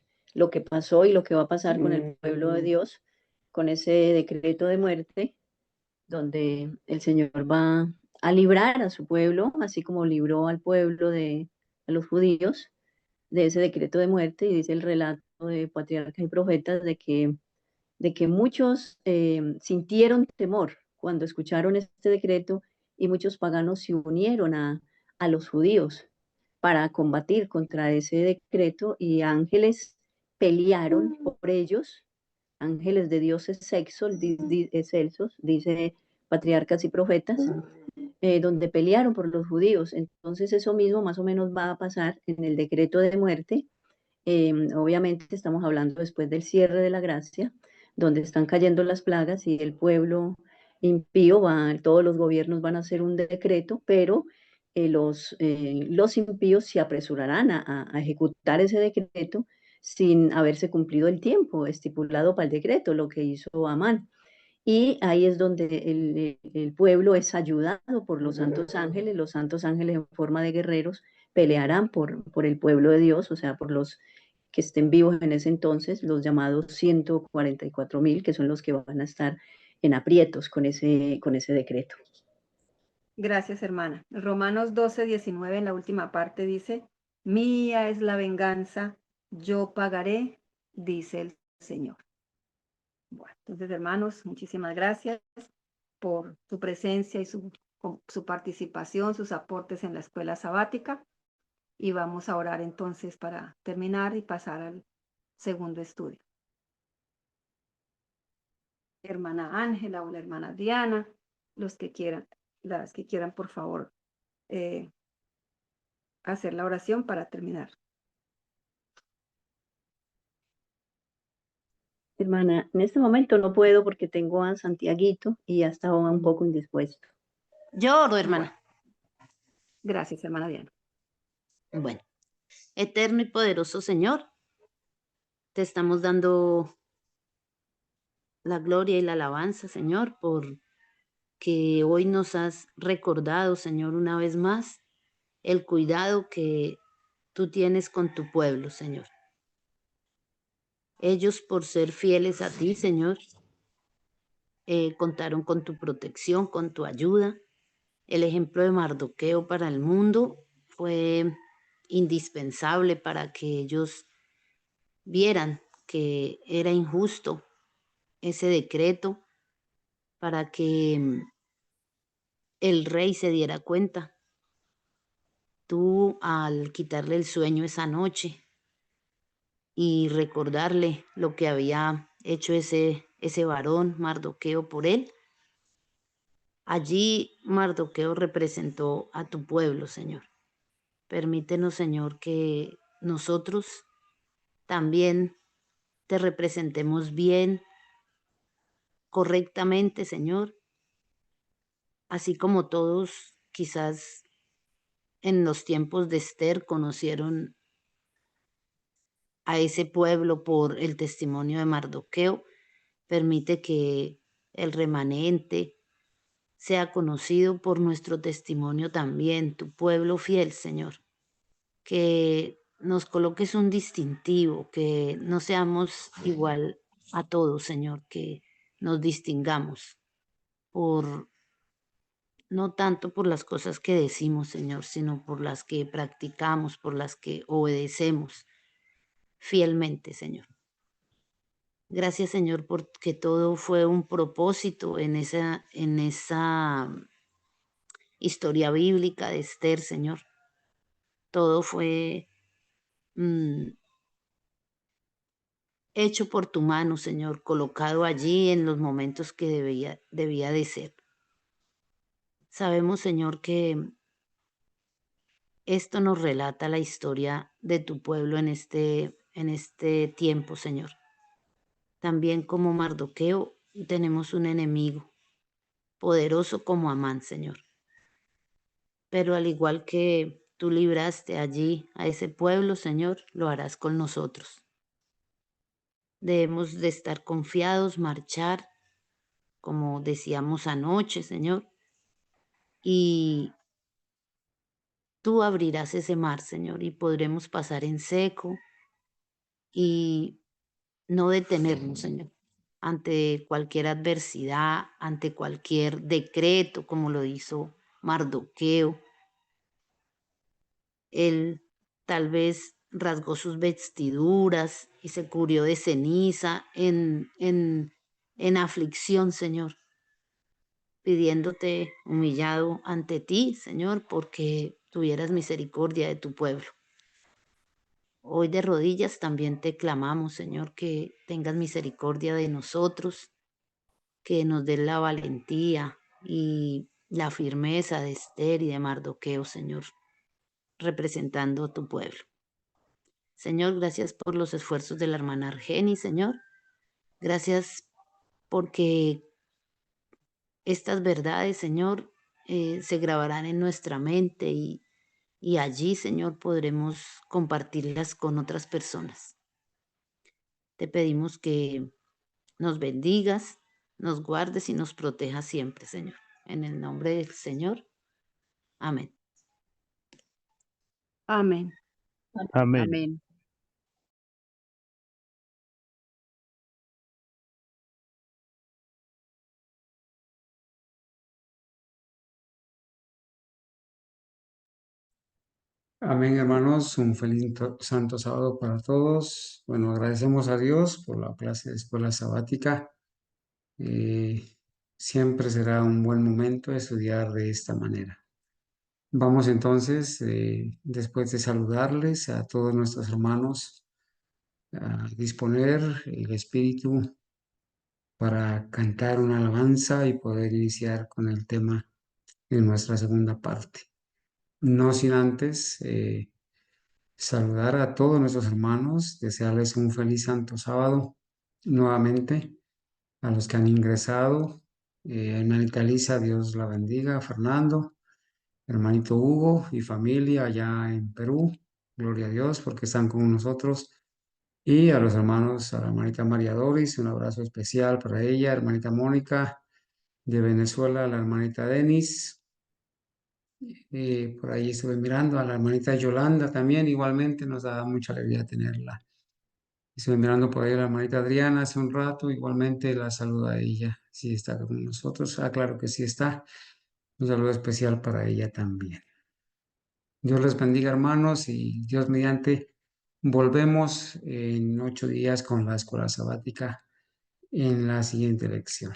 pasó y lo que va a pasar con el pueblo de Dios, con ese decreto de muerte, donde el Señor va a librar a su pueblo, así como libró al pueblo a los judíos, de ese decreto de muerte, y dice el relato de Patriarcas y Profetas de que muchos sintieron temor cuando escucharon este decreto, y muchos paganos se unieron a los judíos para combatir contra ese decreto, y ángeles pelearon por ellos, ángeles de Dios excelsos, dice Patriarcas y Profetas, donde pelearon por los judíos. Entonces eso mismo más o menos va a pasar en el decreto de muerte. Obviamente estamos hablando después del cierre de la gracia, donde están cayendo las plagas y el pueblo impío todos los gobiernos van a hacer un decreto, pero los impíos se apresurarán a ejecutar ese decreto sin haberse cumplido el tiempo estipulado para el decreto, lo que hizo Amán. Y ahí es donde el pueblo es ayudado por los santos ángeles en forma de guerreros pelearán por el pueblo de Dios, o sea, por los que estén vivos en ese entonces, los llamados 144,000, que son los que van a estar en aprietos con ese decreto. Gracias, hermana. Romanos 12:19 en la última parte dice: mía es la venganza, yo pagaré, dice el Señor. Bueno, entonces, hermanos, muchísimas gracias por su presencia y su participación, sus aportes en la escuela sabática. Y vamos a orar entonces para terminar y pasar al segundo estudio. Hermana Ángela o la hermana Diana, los que quieran, las que quieran, por favor, hacer la oración para terminar. Hermana, en este momento no puedo porque tengo a Santiaguito y ya estaba un poco indispuesto. Yo oro, hermana. Gracias, hermana Diana. Bueno, eterno y poderoso Señor, te estamos dando la gloria y la alabanza, Señor, por que hoy nos has recordado, Señor, una vez más, el cuidado que tú tienes con tu pueblo, Señor. Ellos, por ser fieles a ti, Señor, contaron con tu protección, con tu ayuda. El ejemplo de Mardoqueo para el mundo fue indispensable para que ellos vieran que era injusto ese decreto, para que el rey se diera cuenta. Tú, al quitarle el sueño esa noche y recordarle lo que había hecho ese varón Mardoqueo por él, allí Mardoqueo representó a tu pueblo, Señor. Permítenos, Señor, que nosotros también te representemos bien, correctamente, Señor, así como todos quizás en los tiempos de Esther conocieron a ese pueblo por el testimonio de Mardoqueo. Permite que el remanente sea conocido por nuestro testimonio también, tu pueblo fiel, Señor. Que nos coloques un distintivo, que no seamos igual a todos, Señor, que nos distingamos por no tanto por las cosas que decimos, Señor, sino por las que practicamos, por las que obedecemos fielmente, Señor. Gracias, Señor, porque todo fue un propósito en esa historia bíblica de Esther, Señor. Todo fue hecho por tu mano, Señor, colocado allí en los momentos que debía de ser. Sabemos, Señor, que esto nos relata la historia de tu pueblo en este tiempo, Señor. También como Mardoqueo tenemos un enemigo poderoso como Amán, Señor. Pero al igual que tú libraste allí a ese pueblo, Señor, lo harás con nosotros. Debemos de estar confiados, marchar, como decíamos anoche, Señor, y tú abrirás ese mar, Señor, y podremos pasar en seco y no detenernos, Señor, ante cualquier adversidad, ante cualquier decreto, como lo hizo Mardoqueo. Él tal vez rasgó sus vestiduras y se cubrió de ceniza en aflicción, Señor, pidiéndote humillado ante ti, Señor, porque tuvieras misericordia de tu pueblo. Hoy de rodillas también te clamamos, Señor, que tengas misericordia de nosotros, que nos des la valentía y la firmeza de Esther y de Mardoqueo, Señor, representando a tu pueblo. Señor, gracias por los esfuerzos de la hermana Argeni, Señor. Gracias porque estas verdades, Señor, se grabarán en nuestra mente y allí, Señor, podremos compartirlas con otras personas. Te pedimos que nos bendigas, nos guardes y nos protejas siempre, Señor. En el nombre del Señor. Amén. Amén. Amén. Amén. Amén, hermanos. Un feliz santo sábado para todos. Bueno, agradecemos a Dios por la clase de escuela sabática. Siempre será un buen momento estudiar de esta manera. Vamos entonces, después de saludarles a todos nuestros hermanos, a disponer el espíritu para cantar una alabanza y poder iniciar con el tema de nuestra segunda parte. No sin antes saludar a todos nuestros hermanos, desearles un feliz Santo Sábado nuevamente, a los que han ingresado, hermanita Lisa, Dios la bendiga, Fernando, hermanito Hugo y familia allá en Perú, gloria a Dios porque están con nosotros, y a los hermanos, a la hermanita María Doris, un abrazo especial para ella, hermanita Mónica de Venezuela, la hermanita Denis, por ahí estuve mirando a la hermanita Yolanda también, igualmente nos da mucha alegría tenerla. Estuve mirando por ahí a la hermanita Adriana hace un rato, igualmente la saluda a ella, si está con nosotros. Ah, claro que sí está. Un saludo especial para ella también. Dios les bendiga, hermanos, y Dios mediante, volvemos en 8 días con la escuela sabática en la siguiente lección.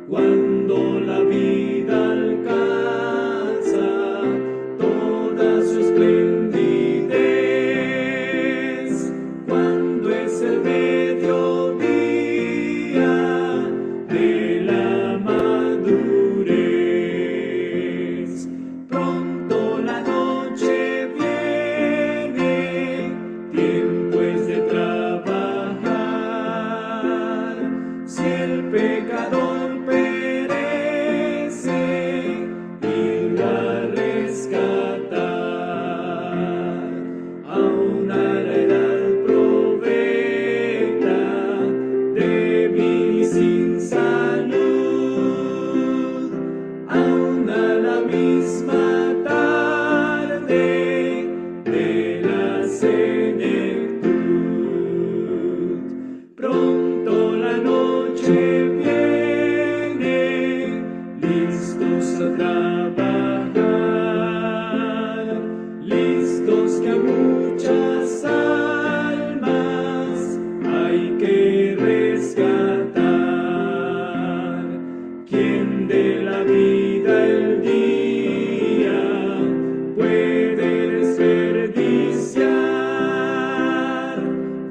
Cuando la vida alcanza misma tarde de la senectud. Pronto la noche viene, listos a trabajar, listos que a muchas almas hay que rescatar. Quien de la vida el día puede desperdiciar,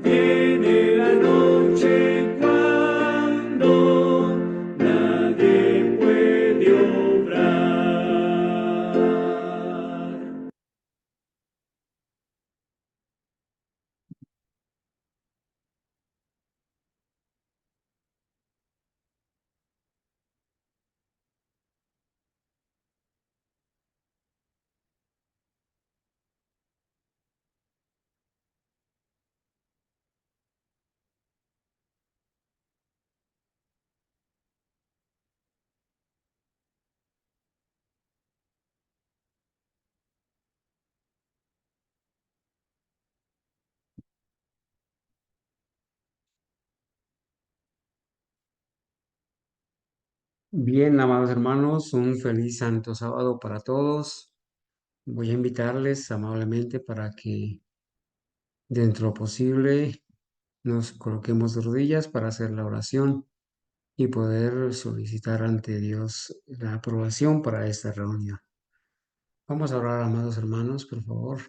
viene la noche cuando nadie puede obrar. Bien, amados hermanos, un feliz Santo Sábado para todos. Voy a invitarles amablemente para que, dentro de lo posible, nos coloquemos de rodillas para hacer la oración y poder solicitar ante Dios la aprobación para esta reunión. Vamos a orar, amados hermanos, por favor.